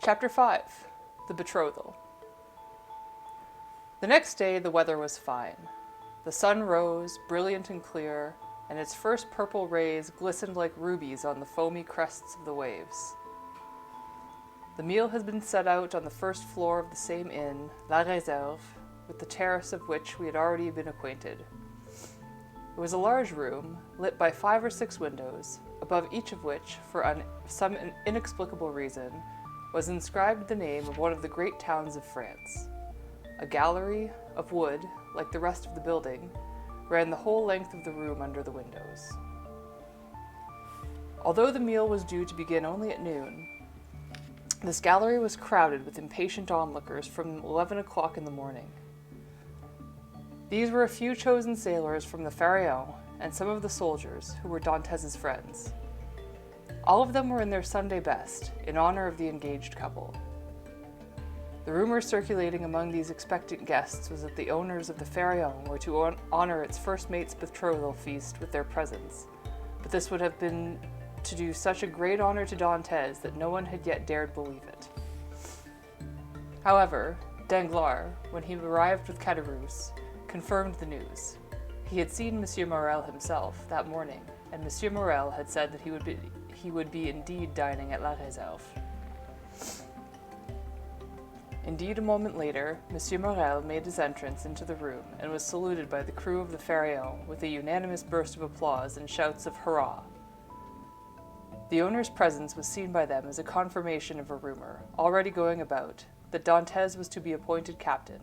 Chapter 5. The Betrothal. The next day the weather was fine. The sun rose, brilliant and clear, and its first purple rays glistened like rubies on the foamy crests of the waves. The meal had been set out on the first floor of the same inn, La Réserve, with the terrace of which we had already been acquainted. It was a large room, lit by 5 or 6 windows, above each of which, for some inexplicable reason, was inscribed the name of one of the great towns of France. A gallery, of wood, like the rest of the building, ran the whole length of the room under the windows. Although the meal was due to begin only at noon, this gallery was crowded with impatient onlookers from 11 o'clock in the morning. These were a few chosen sailors from the Pharaon and some of the soldiers who were Dantès' friends. All of them were in their Sunday best, in honor of the engaged couple. The rumor circulating among these expectant guests was that the owners of the Pharaon were to honor its first mate's betrothal feast with their presence, but this would have been to do such a great honor to Dantès that no one had yet dared believe it. However, Danglars, when he arrived with Caderousse, confirmed the news. He had seen Monsieur Morel himself that morning, and Monsieur Morel had said that he would be indeed dining at La Réserve. Indeed, a moment later, Monsieur Morel made his entrance into the room and was saluted by the crew of the Pharaon with a unanimous burst of applause and shouts of hurrah. The owner's presence was seen by them as a confirmation of a rumor, already going about, that Dantès was to be appointed captain,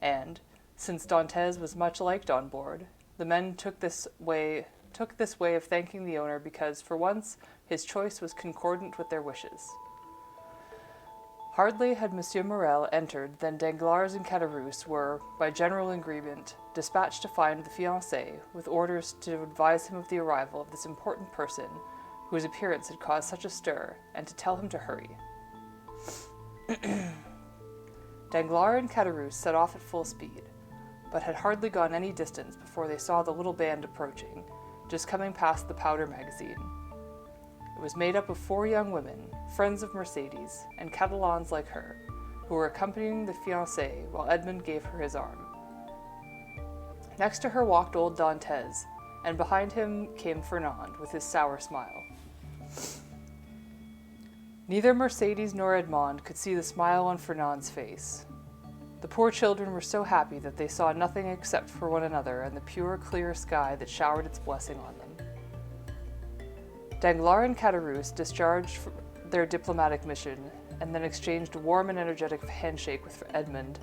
and, since Dantès was much liked on board, the men took this way of thanking the owner because, for once, his choice was concordant with their wishes. Hardly had Monsieur Morel entered than Danglars and Caderousse were, by general agreement, dispatched to find the fiancé, with orders to advise him of the arrival of this important person, whose appearance had caused such a stir, and to tell him to hurry. Danglars and Caderousse set off at full speed, but had hardly gone any distance before they saw the little band approaching, just coming past the powder magazine. It was made up of 4 young women, friends of Mercédès, and Catalans like her, who were accompanying the fiancée while Edmond gave her his arm. Next to her walked old Dantès, and behind him came Fernand with his sour smile. Neither Mercédès nor Edmond could see the smile on Fernand's face. The poor children were so happy that they saw nothing except for one another and the pure, clear sky that showered its blessing on them. Danglars and Caderousse discharged their diplomatic mission and then exchanged a warm and energetic handshake with Edmond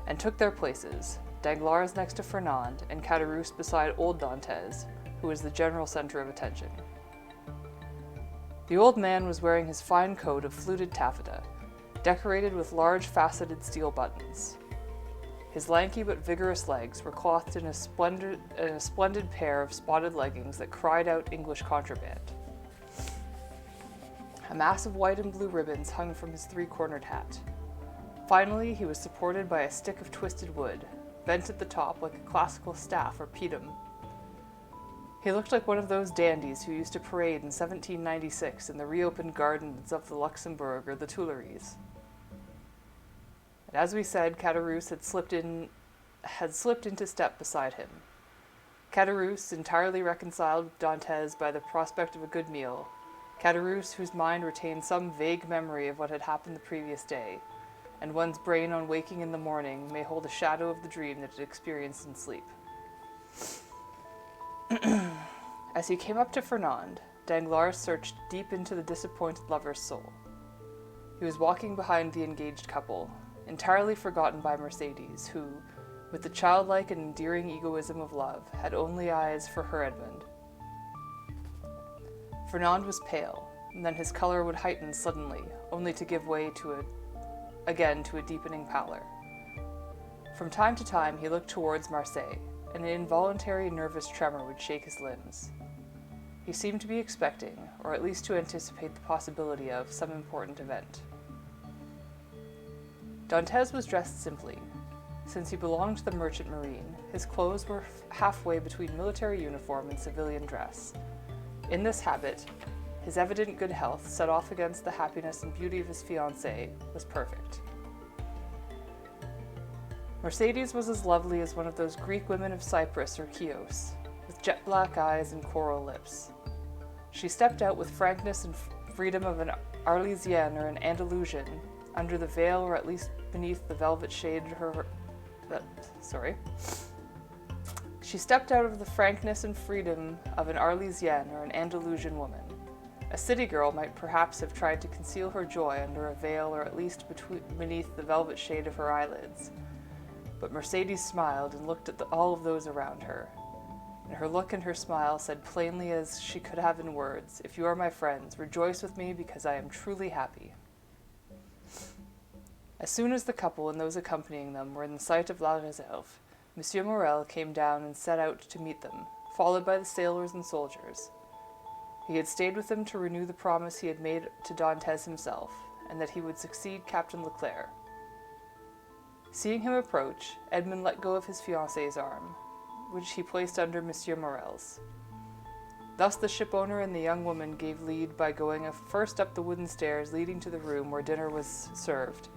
and took their places, Danglars next to Fernand and Caderousse beside old Dantès, who was the general center of attention. The old man was wearing his fine coat of fluted taffeta, decorated with large faceted steel buttons. His lanky but vigorous legs were clothed in a splendid pair of spotted leggings that cried out English contraband. A mass of white and blue ribbons hung from his 3-cornered hat. Finally, he was supported by a stick of twisted wood, bent at the top like a classical staff or pedum. He looked like one of those dandies who used to parade in 1796 in the reopened gardens of the Luxembourg or the Tuileries. And as we said, Caderousse had slipped into step beside him. Caderousse, entirely reconciled with Dantès by the prospect of a good meal, Caderousse, whose mind retained some vague memory of what had happened the previous day, and one's brain on waking in the morning may hold a shadow of the dream that it experienced in sleep. As he came up to Fernand, Danglars searched deep into the disappointed lover's soul. He was walking behind the engaged couple, entirely forgotten by Mercédès, who, with the childlike and endearing egoism of love, had only eyes for her Edmond. Fernand was pale, and then his color would heighten suddenly, only to give way again to a deepening pallor. From time to time he looked towards Marseille, and an involuntary nervous tremor would shake his limbs. He seemed to be expecting, or at least to anticipate the possibility of, some important event. Dantès was dressed simply. Since he belonged to the merchant marine, his clothes were halfway between military uniform and civilian dress. In this habit, his evident good health, set off against the happiness and beauty of his fiancée, was perfect. Mercedes was as lovely as one of those Greek women of Cyprus or Chios, with jet-black eyes and coral lips. She stepped out with frankness and freedom of an Arlesienne or an Andalusian, under the veil or at least beneath the velvet shade She stepped out of the frankness and freedom of an Arlesienne or an Andalusian woman. A city girl might perhaps have tried to conceal her joy under a veil or at least beneath the velvet shade of her eyelids. But Mercedes smiled and looked at all of those around her. And her look and her smile said plainly as she could have in words, "If you are my friends, rejoice with me because I am truly happy." As soon as the couple and those accompanying them were in sight of La Réserve, Monsieur Morel came down and set out to meet them, followed by the sailors and soldiers. He had stayed with them to renew the promise he had made to Dantès himself, and that he would succeed Captain Leclerc. Seeing him approach, Edmond let go of his fiancée's arm, which he placed under Monsieur Morel's. Thus the shipowner and the young woman gave lead by going first up the wooden stairs leading to the room where dinner was served,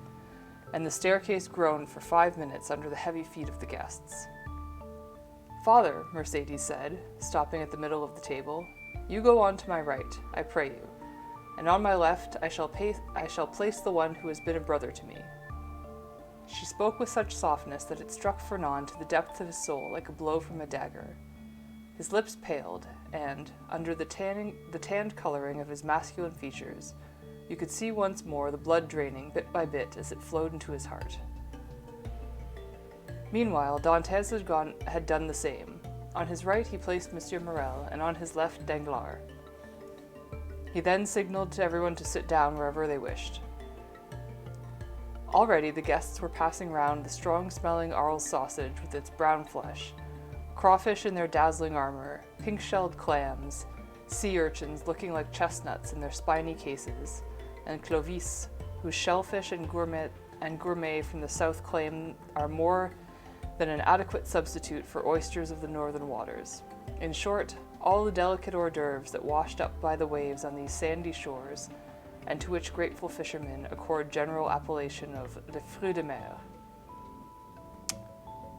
and the staircase groaned for 5 minutes under the heavy feet of the guests. "Father," Mercedes said, stopping at the middle of the table, "you go on to my right, I pray you, and on my left I shall place the one who has been a brother to me." She spoke with such softness that it struck Fernand to the depth of his soul like a blow from a dagger. His lips paled, and, under the tanned coloring of his masculine features, you could see once more the blood draining bit by bit as it flowed into his heart. Meanwhile, Dantès had done the same. On his right he placed Monsieur Morel, and on his left Danglars. He then signaled to everyone to sit down wherever they wished. Already the guests were passing round the strong-smelling Arles sausage with its brown flesh, crawfish in their dazzling armor, pink-shelled clams, sea urchins looking like chestnuts in their spiny cases, and clovis, whose shellfish and gourmet from the south claim are more than an adequate substitute for oysters of the northern waters. In short, all the delicate hors d'oeuvres that washed up by the waves on these sandy shores, and to which grateful fishermen accord general appellation of les fruits de mer.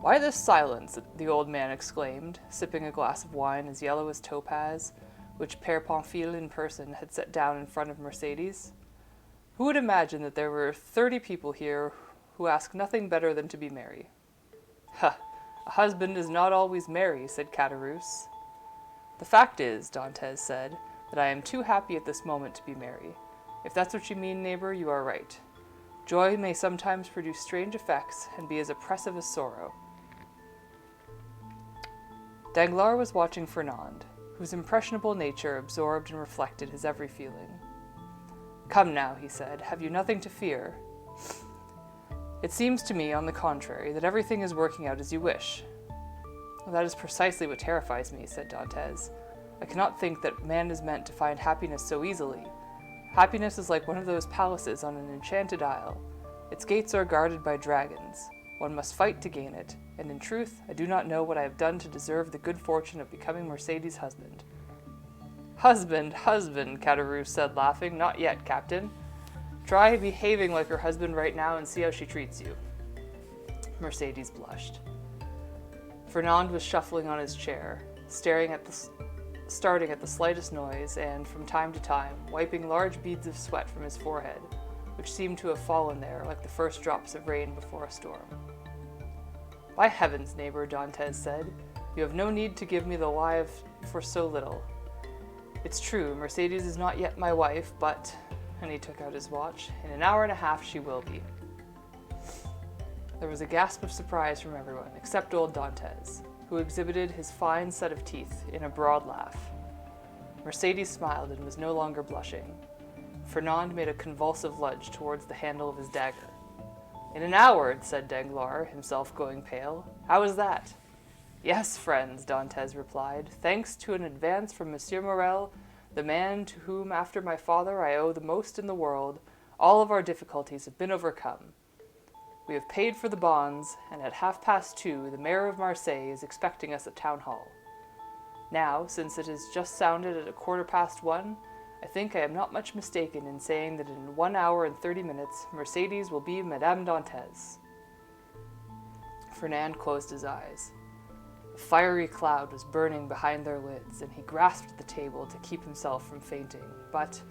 "Why this silence?" the old man exclaimed, sipping a glass of wine as yellow as topaz, which Père Pamphile in person had set down in front of Mercedes. "Who would imagine that there were 30 people here who ask nothing better than to be merry?" "Ha! A husband is not always merry," said Caderousse. "The fact is," Dantès said, "that I am too happy at this moment to be merry. If that's what you mean, neighbor, you are right. Joy may sometimes produce strange effects and be as oppressive as sorrow." Danglars was watching Fernand, whose impressionable nature absorbed and reflected his every feeling. "Come now," he said, "have you nothing to fear?" "It seems to me, on the contrary, that everything is working out as you wish." "Well, that is precisely what terrifies me," said Dantès. "I cannot think that man is meant to find happiness so easily. Happiness is like one of those palaces on an enchanted isle. Its gates are guarded by dragons. One must fight to gain it, and in truth, I do not know what I have done to deserve the good fortune of becoming Mercedes' husband." "Husband, husband," Caderousse said, laughing. "Not yet, Captain. Try behaving like her husband right now and see how she treats you." Mercedes blushed. Fernand was shuffling on his chair, starting at the slightest noise, and, from time to time, wiping large beads of sweat from his forehead, which seemed to have fallen there like the first drops of rain before a storm. "By heavens, neighbor," Dantès said, "you have no need to give me the lie for so little. It's true, Mercedes is not yet my wife, but," and he took out his watch, "in an hour and a half she will be." There was a gasp of surprise from everyone, except old Dantès, who exhibited his fine set of teeth in a broad laugh. Mercedes smiled and was no longer blushing. Fernand made a convulsive lunge towards the handle of his dagger. "In an hour," said Danglars, himself going pale. "How is that?" "Yes, friends," Dantès replied, "thanks to an advance from Monsieur Morel, the man to whom, after my father, I owe the most in the world, all of our difficulties have been overcome. We have paid for the bonds, and at 2:30 the mayor of Marseille is expecting us at town hall. Now, since it is just sounded at 1:15, I think I am not much mistaken in saying that in 1 hour and 30 minutes, Mercedes will be Madame Dantes." Fernand closed his eyes. A fiery cloud was burning behind their lids, and he grasped the table to keep himself from fainting, but,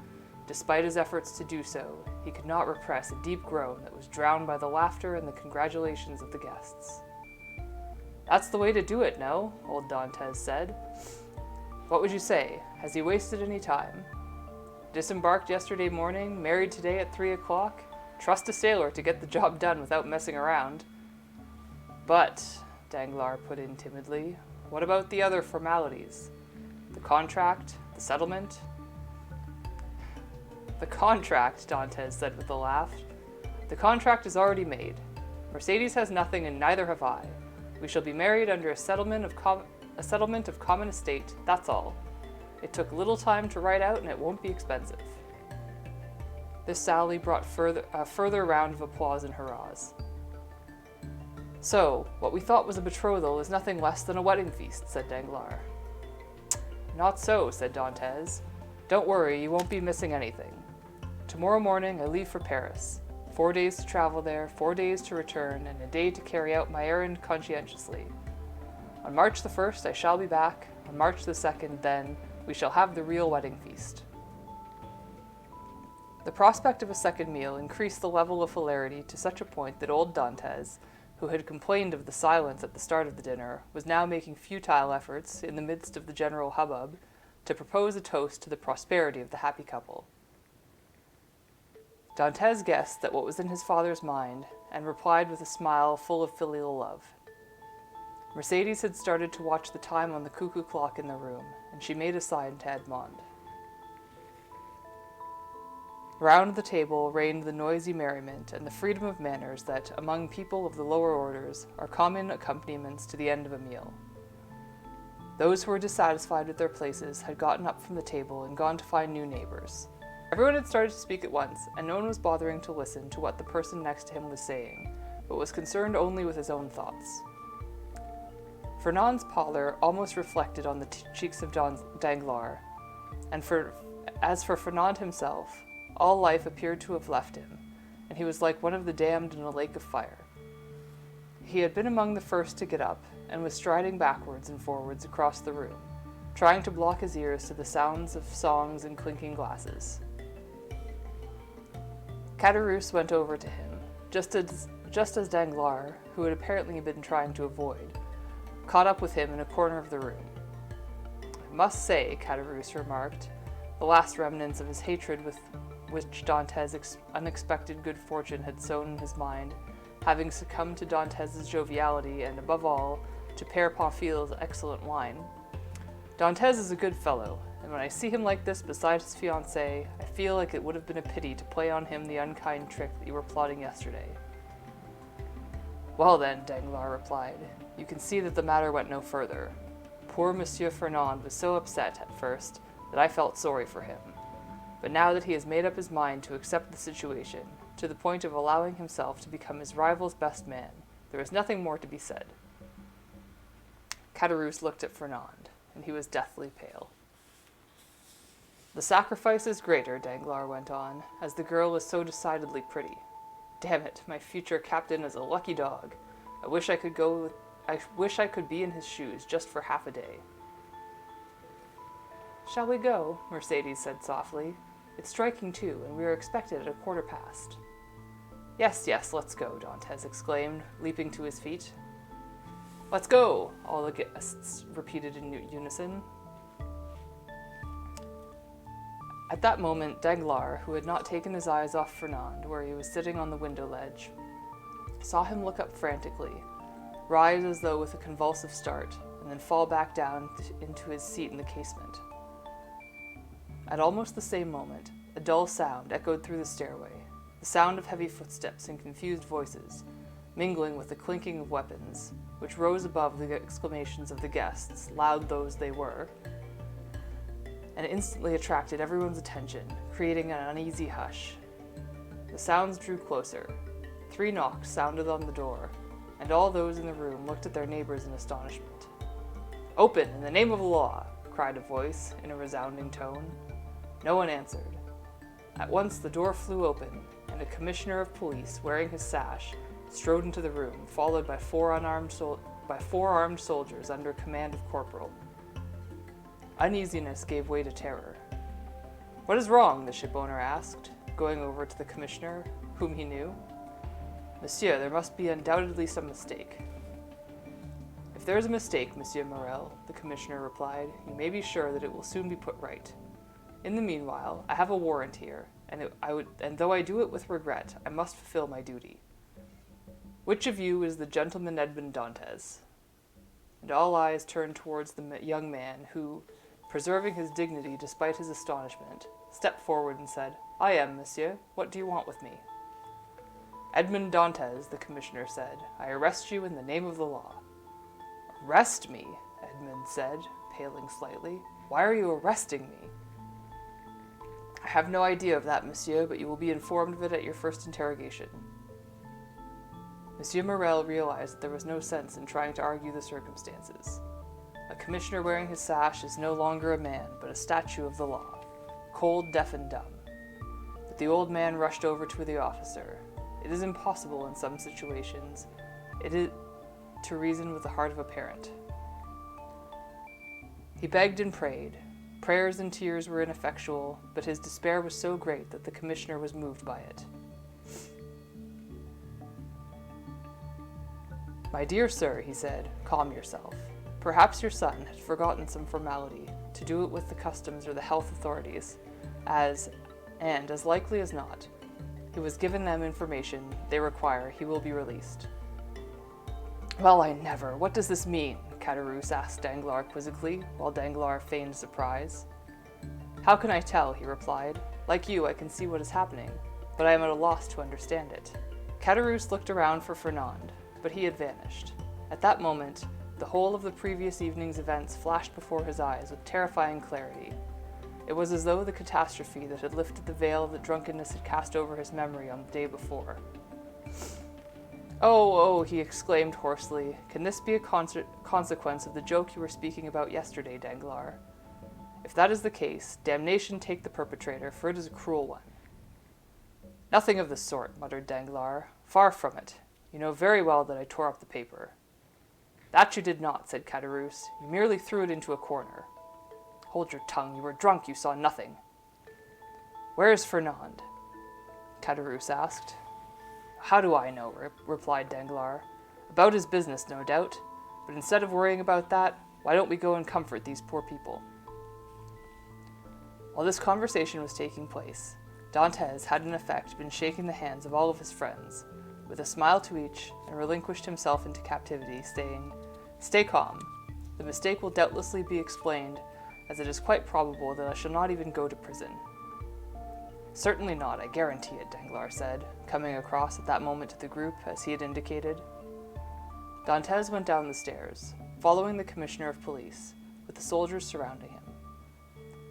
despite his efforts to do so, he could not repress a deep groan that was drowned by the laughter and the congratulations of the guests. "That's the way to do it, no?" old Dantes said. "What would you say? Has he wasted any time? Disembarked yesterday morning, married today at 3 o'clock. Trust a sailor to get the job done without messing around." "But," Danglars put in timidly, "what about the other formalities? The contract, the settlement?" "The contract," Dantes said with a laugh. "The contract is already made. Mercedes has nothing and neither have I. We shall be married under a settlement of common estate, that's all. It took little time to write out and it won't be expensive." This sally brought a further round of applause and hurrahs. "So, what we thought was a betrothal is nothing less than a wedding feast," said Danglars. "Not so," said Dantes. "Don't worry, you won't be missing anything. Tomorrow morning I leave for Paris. 4 days to travel there, 4 days to return, and a day to carry out my errand conscientiously. On March the 1st I shall be back. On March the 2nd, then, we shall have the real wedding feast." The prospect of a second meal increased the level of hilarity to such a point that old Dantes, who had complained of the silence at the start of the dinner, was now making futile efforts, in the midst of the general hubbub, to propose a toast to the prosperity of the happy couple. Dantes guessed that what was in his father's mind, and replied with a smile full of filial love. Mercedes had started to watch the time on the cuckoo clock in the room, and she made a sign to Edmond. Round the table reigned the noisy merriment and the freedom of manners that, among people of the lower orders, are common accompaniments to the end of a meal. Those who were dissatisfied with their places had gotten up from the table and gone to find new neighbors. Everyone had started to speak at once, and no one was bothering to listen to what the person next to him was saying, but was concerned only with his own thoughts. Fernand's pallor almost reflected on the cheeks of Danglars, and as for Fernand himself, all life appeared to have left him, and he was like one of the damned in a lake of fire. He had been among the first to get up, and was striding backwards and forwards across the room, trying to block his ears to the sounds of songs and clinking glasses. Caderousse went over to him, just as Danglars, who had apparently been trying to avoid, caught up with him in a corner of the room. "I must say," Caderousse remarked, the last remnants of his hatred with which Dantes' unexpected good fortune had sown in his mind, having succumbed to Dantes' joviality and, above all, to Père Pamphil's excellent wine, "Dantes is a good fellow, and when I see him like this beside his fiancée, I feel like it would have been a pity to play on him the unkind trick that you were plotting yesterday." "Well then," Danglars replied, "you can see that the matter went no further. Poor Monsieur Fernand was so upset at first that I felt sorry for him. But now that he has made up his mind to accept the situation, to the point of allowing himself to become his rival's best man, there is nothing more to be said." Caderousse looked at Fernand, and he was deathly pale. "The sacrifice is greater," Danglars went on, "as the girl is so decidedly pretty. Damn it, my future captain is a lucky dog. I wish I could be in his shoes just for half a day." "Shall we go?" Mercedes said softly. "It's striking 2, and we are expected at 1:15. "Yes, yes, let's go," Dantes exclaimed, leaping to his feet. "Let's go!" all the guests repeated in unison. At that moment, Danglars, who had not taken his eyes off Fernand, where he was sitting on the window ledge, saw him look up frantically, rise as though with a convulsive start, and then fall back down into his seat in the casement. At almost the same moment, a dull sound echoed through the stairway, the sound of heavy footsteps and confused voices, mingling with the clinking of weapons, which rose above the exclamations of the guests, loud though they were, and instantly attracted everyone's attention, creating an uneasy hush. The sounds drew closer. 3 knocks sounded on the door, and all those in the room looked at their neighbors in astonishment. "Open, in the name of the law!" cried a voice in a resounding tone. No one answered. At once the door flew open, and a commissioner of police, wearing his sash, strode into the room, followed by four armed soldiers under command of corporal. Uneasiness gave way to terror. "What is wrong?" the shipowner asked, going over to the commissioner, whom he knew. "Monsieur, there must be undoubtedly some mistake." "If there is a mistake, Monsieur Morel," the commissioner replied, "you may be sure that it will soon be put right. In the meanwhile, I have a warrant here, and though I do it with regret, I must fulfill my duty. Which of you is the gentleman Edmond Dantès?" And all eyes turned towards the young man who, preserving his dignity despite his astonishment, stepped forward and said, "I am, monsieur. What do you want with me?" "Edmond Dantès," the commissioner said, "I arrest you in the name of the law." "Arrest me?" Edmond said, paling slightly. "Why are you arresting me?" "I have no idea of that, monsieur, but you will be informed of it at your first interrogation." Monsieur Morel realized that there was no sense in trying to argue the circumstances. A commissioner wearing his sash is no longer a man, but a statue of the law, cold, deaf, and dumb. But the old man rushed over to the officer. It is impossible in some situations to reason with the heart of a parent. He begged and prayed. Prayers and tears were ineffectual, but his despair was so great that the commissioner was moved by it. "My dear sir," he said, "calm yourself. Perhaps your son had forgotten some formality, to do it with the customs or the health authorities, and as likely as not, he was given them information they require, he will be released." "Well, I never! What does this mean?" Caderousse asked Danglars quizzically, while Danglars feigned surprise. "How can I tell?" he replied. "Like you, I can see what is happening, but I am at a loss to understand it." Caderousse looked around for Fernand, but he had vanished. At that moment, the whole of the previous evening's events flashed before his eyes with terrifying clarity. It was as though the catastrophe that had lifted the veil that drunkenness had cast over his memory on the day before. Oh, he exclaimed hoarsely, "can this be a consequence of the joke you were speaking about yesterday, Danglars? If that is the case, damnation take the perpetrator, for it is a cruel one." "Nothing of the sort," muttered Danglars. "Far from it. You know very well that I tore up the paper." "That you did not," said Caderousse. "You merely threw it into a corner." "Hold your tongue. You were drunk. You saw nothing." "Where is Fernand?" Caderousse asked. "How do I know?" replied Danglars. "About his business, no doubt. But instead of worrying about that, why don't we go and comfort these poor people?" While this conversation was taking place, Dantès had in effect been shaking the hands of all of his friends, with a smile to each, and relinquished himself into captivity, saying, "Stay calm. The mistake will doubtlessly be explained, as it is quite probable that I shall not even go to prison." "Certainly not, I guarantee it," Danglars said, coming across at that moment to the group, as he had indicated. Dantès went down the stairs, following the commissioner of police, with the soldiers surrounding him.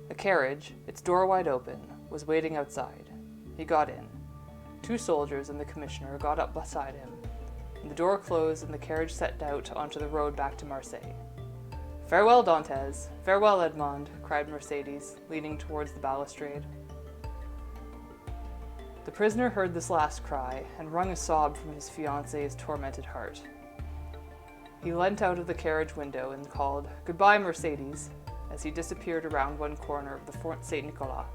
A carriage, its door wide open, was waiting outside. He got in. Two soldiers and the commissioner got up beside him, and the door closed and the carriage set out onto the road back to Marseille. "Farewell, Dantès! Farewell, Edmond!" cried Mercédès, leaning towards the balustrade. The prisoner heard this last cry, and wrung a sob from his fiancée's tormented heart. He leant out of the carriage window and called, "Goodbye, Mercédès," as he disappeared around one corner of the Fort Saint Nicolas.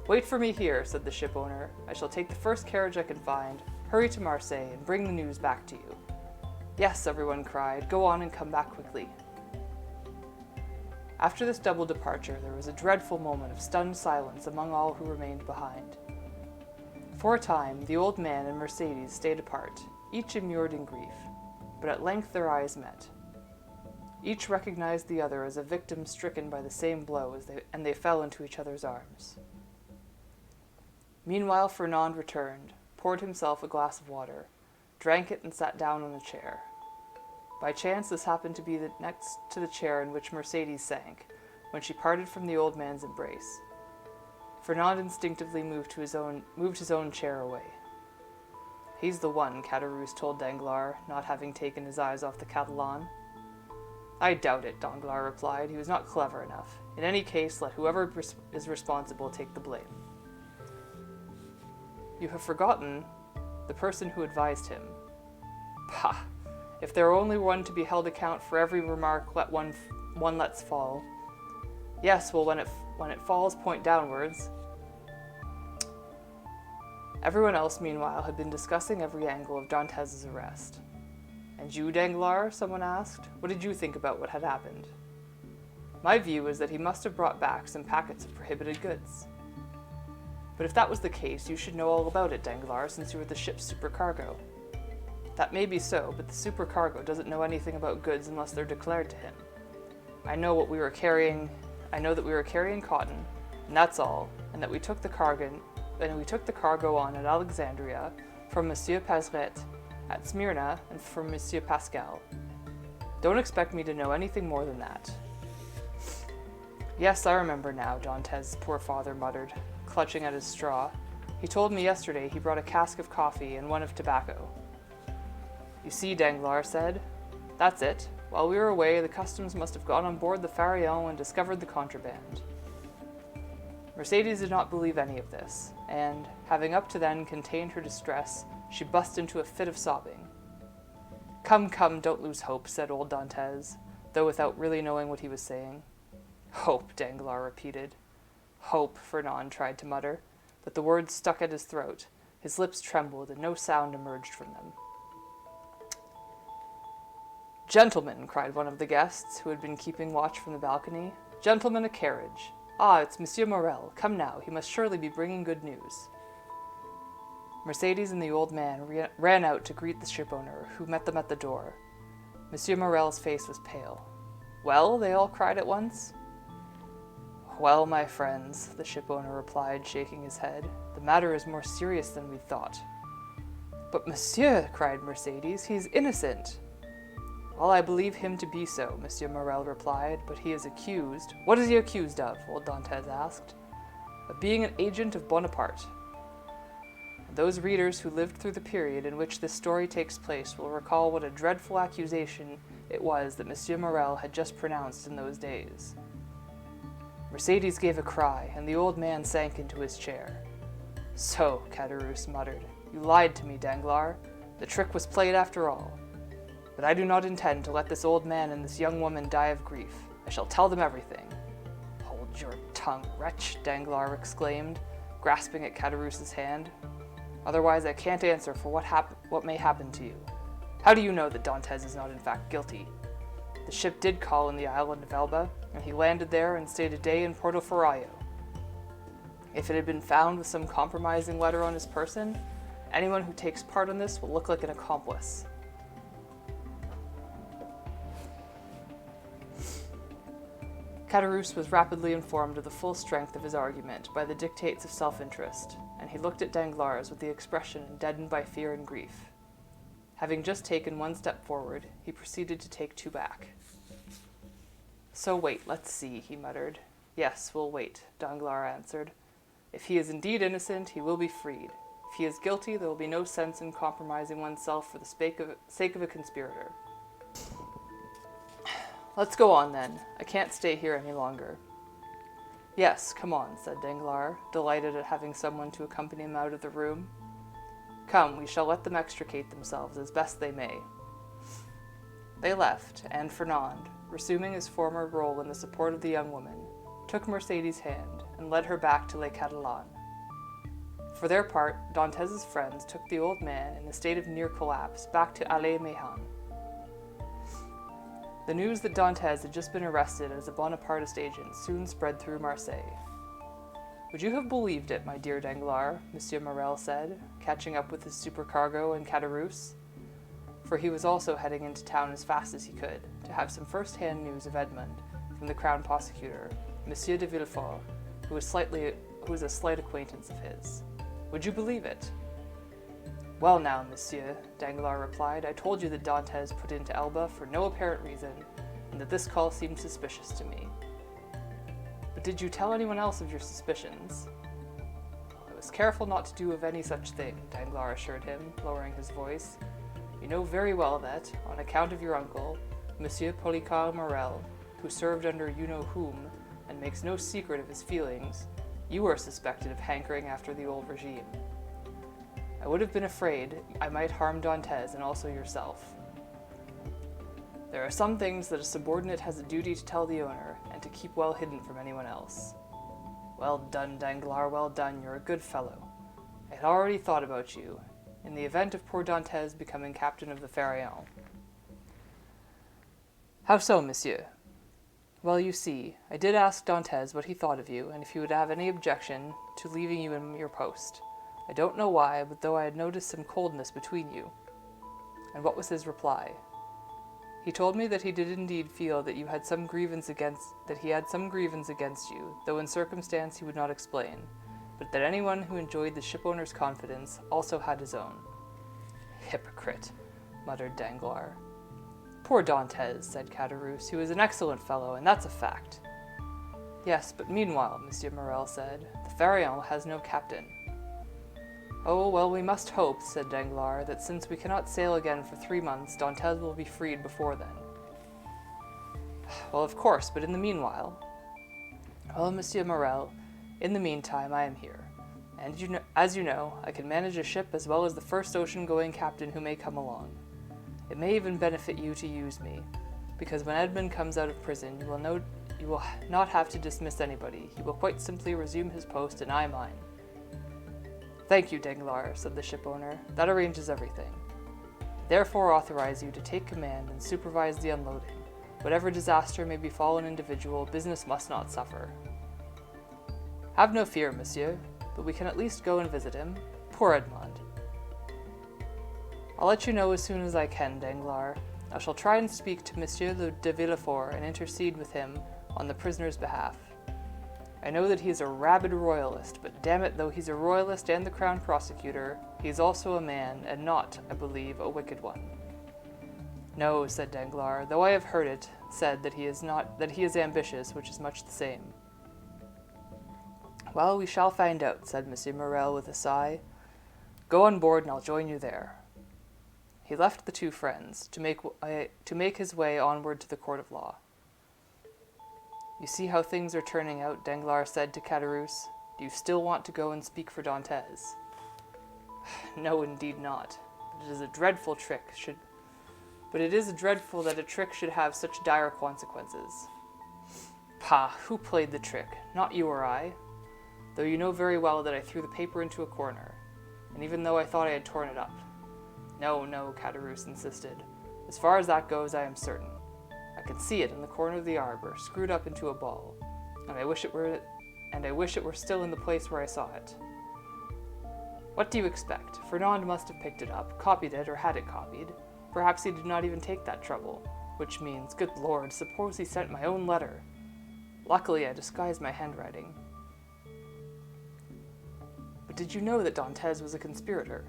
"Wait for me here," said the shipowner. "I shall take the first carriage I can find, hurry to Marseille, and bring the news back to you." "Yes," everyone cried, "go on and come back quickly." After this double departure, there was a dreadful moment of stunned silence among all who remained behind. For a time, the old man and Mercédès stayed apart, each immured in grief, but at length their eyes met. Each recognized the other as a victim stricken by the same blow, and they fell into each other's arms. Meanwhile, Fernand returned, poured himself a glass of water, drank it, and sat down on a chair. By chance, this happened to be next to the chair in which Mercédès sank, when she parted from the old man's embrace. Fernand instinctively moved his own chair away. "He's the one," Caderousse told Danglars, not having taken his eyes off the Catalan. I doubt it, Danglars replied. He was not clever enough. In any case, let whoever is responsible take the blame. You have forgotten the person who advised him. Pah! If there were only one to be held account for every remark one lets fall. Yes, well, when it falls, point downwards. Everyone else, meanwhile, had been discussing every angle of Dantès' arrest. And you, Danglars? Someone asked. What did you think about what had happened? My view is that he must have brought back some packets of prohibited goods. But if that was the case, you should know all about it, Danglars, since you were the ship's supercargo. That may be so, but the supercargo doesn't know anything about goods unless they're declared to him. I know that we were carrying cotton, and that's all, and that we took the cargo on at Alexandria from Monsieur Pasret at Smyrna and from Monsieur Pascal. Don't expect me to know anything more than that. Yes, I remember now, Dantès' poor father muttered, clutching at his straw. He told me yesterday he brought a cask of coffee and one of tobacco. You see, Danglars said. That's it. While we were away, the customs must have gone on board the Pharaon and discovered the contraband. Mercedes did not believe any of this, and, having up to then contained her distress, she burst into a fit of sobbing. Come, don't lose hope, said old Dantès, though without really knowing what he was saying. Hope, Danglars repeated. Hope, Fernand tried to mutter, but the words stuck at his throat. His lips trembled, and no sound emerged from them. Gentlemen, cried one of the guests, who had been keeping watch from the balcony. Gentlemen, a carriage. Ah, it's Monsieur Morel. Come now, he must surely be bringing good news. Mercedes and the old man ran out to greet the shipowner, who met them at the door. Monsieur Morel's face was pale. Well, they all cried at once. Well, my friends, the shipowner replied, shaking his head, the matter is more serious than we thought. But monsieur, cried Mercedes, he's innocent. Well, I believe him to be so, Monsieur Morel replied, but he is accused. What is he accused of? Old Dantès asked. Of being an agent of Bonaparte. And those readers who lived through the period in which this story takes place will recall what a dreadful accusation it was that Monsieur Morel had just pronounced in those days. Mercedes gave a cry, and the old man sank into his chair. So, Caderousse muttered, you lied to me, Danglars. The trick was played after all. But I do not intend to let this old man and this young woman die of grief. I shall tell them everything. Hold your tongue, wretch, Danglars exclaimed, grasping at Caderousse's hand. Otherwise I can't answer for what may happen to you. How do you know that Dantès is not in fact guilty? The ship did call in the island of Elba, and he landed there and stayed a day in Portoferraio. If it had been found with some compromising letter on his person, anyone who takes part in this will look like an accomplice. Caderousse was rapidly informed of the full strength of his argument by the dictates of self-interest, and he looked at Danglars with the expression deadened by fear and grief. Having just taken one step forward, he proceeded to take two back. So wait, let's see, he muttered. Yes, we'll wait, Danglars answered. If he is indeed innocent, he will be freed. If he is guilty, there will be no sense in compromising oneself for the sake of a conspirator. Let's go on, then. I can't stay here any longer. Yes, come on, said Danglars, delighted at having someone to accompany him out of the room. Come, we shall let them extricate themselves as best they may. They left, and Fernand, resuming his former role in the support of the young woman, took Mercedes' hand and led her back to Les Catalans. For their part, Dantès' friends took the old man, in a state of near collapse, back to Allées Mehan. The news that Dantès had just been arrested as a Bonapartist agent soon spread through Marseille. Would you have believed it, my dear Danglars, Monsieur Morel said, catching up with his supercargo and Caderousse? For he was also heading into town as fast as he could, to have some first-hand news of Edmond from the Crown Prosecutor, Monsieur de Villefort, who was a slight acquaintance of his. Would you believe it? Well now, monsieur, Danglars replied, I told you that Dantès put into Elba for no apparent reason, and that this call seemed suspicious to me. But did you tell anyone else of your suspicions? I was careful not to do of any such thing, Danglars assured him, lowering his voice. You know very well that, on account of your uncle, Monsieur Policar Morel, who served under you-know-whom, and makes no secret of his feelings, you are suspected of hankering after the old regime. I would have been afraid I might harm Dantes and also yourself. There are some things that a subordinate has a duty to tell the owner, and to keep well hidden from anyone else. Well done, Danglars, well done, you're a good fellow. I had already thought about you, in the event of poor Dantes becoming captain of the Pharaon. How so, monsieur? Well, you see, I did ask Dantes what he thought of you, and if he would have any objection to leaving you in your post. I don't know why, but though I had noticed some coldness between you. And what was his reply? He told me that he did indeed feel that he had some grievance against you, though in circumstance he would not explain, but that anyone who enjoyed the shipowner's confidence also had his own. Hypocrite, muttered Danglars. Poor Dantes, said Caderousse, who is an excellent fellow, and that's a fact. Yes, but meanwhile, Monsieur Morel said, the Pharaon has no captain. Oh, well, we must hope, said Danglars, that since we cannot sail again for 3 months, Dantes will be freed before then. Well, of course, but in the meanwhile... Well, Monsieur Morel, in the meantime I am here, and as you know, I can manage a ship as well as the first ocean-going captain who may come along. It may even benefit you to use me, because when Edmund comes out of prison, you will not have to dismiss anybody. He will quite simply resume his post and I mine. Thank you, Danglars, said the shipowner. That arranges everything. I therefore authorize you to take command and supervise the unloading. Whatever disaster may befall an individual, business must not suffer. Have no fear, monsieur, but we can at least go and visit him. Poor Edmond. I'll let you know as soon as I can, Danglars. I shall try and speak to Monsieur de Villefort and intercede with him on the prisoner's behalf. I know that he is a rabid royalist, but damn it, though he's a royalist and the crown prosecutor, he is also a man, and not, I believe, a wicked one. No, said Danglars, though I have heard it said that he is ambitious, which is much the same. Well, we shall find out, said Monsieur Morel with a sigh. Go on board and I'll join you there. He left the two friends, to make his way onward to the court of law. You see how things are turning out, Danglars said to Caderousse. Do you still want to go and speak for Dantes? No, indeed not. But it is dreadful that a trick should have such dire consequences. Pah, who played the trick? Not you or I. Though you know very well that I threw the paper into a corner, and even though I thought I had torn it up. No, Caderousse insisted. As far as that goes, I am certain. I can see it in the corner of the arbor, screwed up into a ball, and I wish it were still in the place where I saw it. What do you expect? Fernand must have picked it up, copied it, or had it copied. Perhaps he did not even take that trouble, which means, good Lord, suppose he sent my own letter. Luckily, I disguised my handwriting. But did you know that Dantes was a conspirator?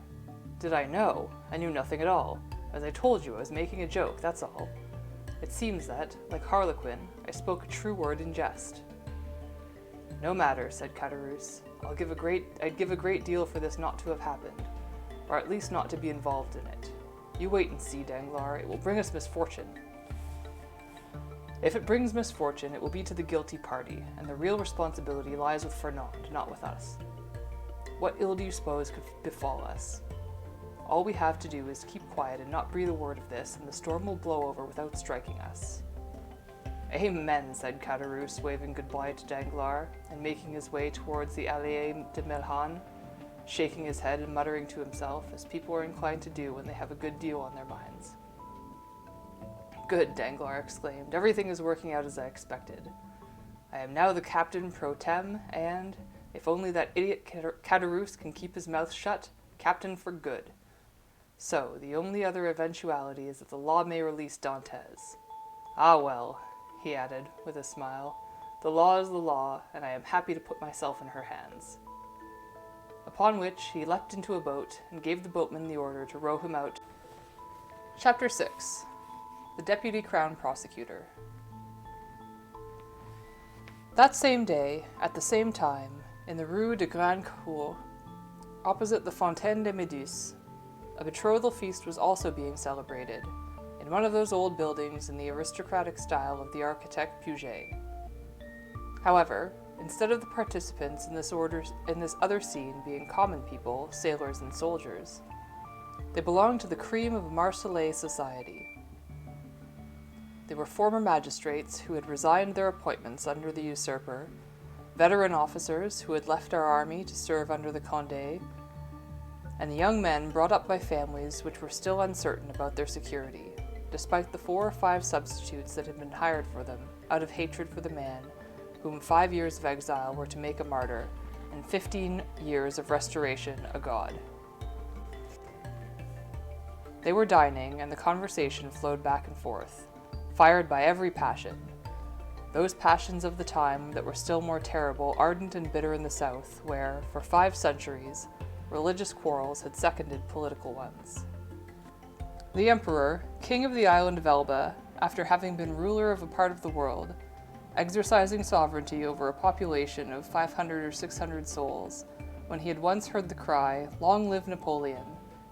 Did I know? I knew nothing at all. As I told you, I was making a joke, that's all. It seems that, like Harlequin, I spoke a true word in jest. No matter, said Caderousse. I'd give a great deal for this not to have happened, or at least not to be involved in it. You wait and see, Danglars. It will bring us misfortune. If it brings misfortune, it will be to the guilty party, and the real responsibility lies with Fernand, not with us. What ill do you suppose could befall us? All we have to do is keep quiet and not breathe a word of this, and the storm will blow over without striking us. Amen, said Caderousse, waving goodbye to Danglars, and making his way towards the Allée de Melhan, shaking his head and muttering to himself, as people are inclined to do when they have a good deal on their minds. Good, Danglars exclaimed. Everything is working out as I expected. I am now the captain pro tem, and, if only that idiot Caderousse can keep his mouth shut, captain for good. So, the only other eventuality is that the law may release Dantes. Ah well, he added, with a smile, the law is the law, and I am happy to put myself in her hands. Upon which he leapt into a boat, and gave the boatman the order to row him out. Chapter 6. The Deputy Crown Prosecutor. That same day, at the same time, in the Rue de Grande Cour, opposite the Fontaine des Méduses, a betrothal feast was also being celebrated, in in one of those old buildings in the aristocratic style of the architect Puget. However, instead of the participants in this other scene being common people, sailors and soldiers, they belonged to the cream of Marseillais society. They were former magistrates who had resigned their appointments under the usurper, veteran officers who had left our army to serve under the Condé, and the young men brought up by families which were still uncertain about their security, despite the 4 or 5 substitutes that had been hired for them out of hatred for the man whom 5 years of exile were to make a martyr and 15 years of restoration a god. They were dining, and the conversation flowed back and forth, fired by every passion. Those passions of the time that were still more terrible, ardent and bitter in the South, where, for 5 centuries, religious quarrels had seconded political ones. The emperor, king of the island of Elba, after having been ruler of a part of the world, exercising sovereignty over a population of 500 or 600 souls, when he had once heard the cry, "Long live Napoleon,"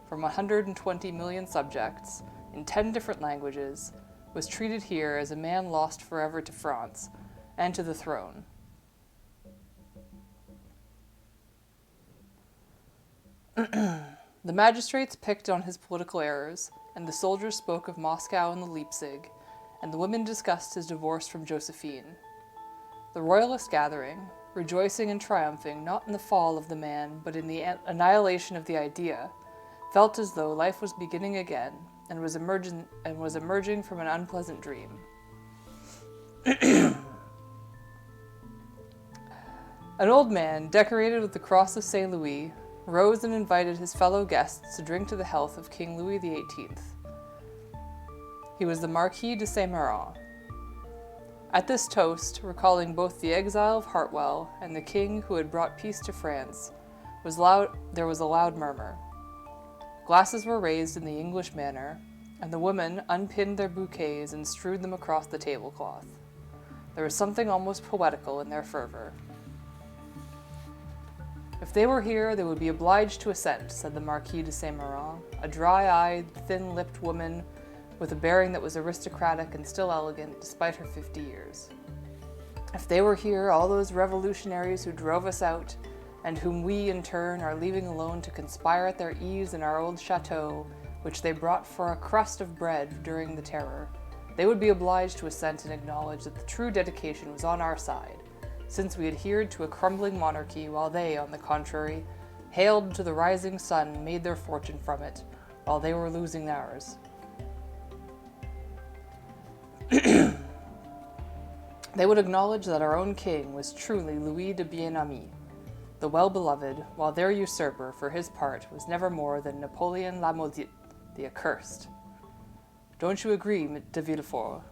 from 120 million subjects, in 10 different languages, was treated here as a man lost forever to France and to the throne. The magistrates picked on his political errors, and the soldiers spoke of Moscow and the Leipzig, and the women discussed his divorce from Josephine. The royalist gathering, rejoicing and triumphing not in the fall of the man, but in the annihilation of the idea, felt as though life was beginning again and was emerging from an unpleasant dream. An old man, decorated with the Cross of St. Louis, rose and invited his fellow guests to drink to the health of King Louis XVIII. He was the Marquis de Saint-Méran. At this toast, recalling both the exile of Hartwell and the king who had brought peace to France, there was a loud murmur. Glasses were raised in the English manner, and the women unpinned their bouquets and strewed them across the tablecloth. There was something almost poetical in their fervor. "If they were here, they would be obliged to assent," said the Marquis de Saint-Méran, a dry-eyed, thin-lipped woman with a bearing that was aristocratic and still elegant despite her 50 years. "If they were here, all those revolutionaries who drove us out, and whom we, in turn, are leaving alone to conspire at their ease in our old chateau, which they brought for a crust of bread during the Terror, they would be obliged to assent and acknowledge that the true dedication was on our side, since we adhered to a crumbling monarchy, while they, on the contrary, hailed to the rising sun and made their fortune from it, while they were losing theirs. They would acknowledge that our own king was truly Louis de Bien-Aimé, the well-beloved, while their usurper, for his part, was never more than Napoleon la Maudite, the accursed. Don't you agree, de Villefort?"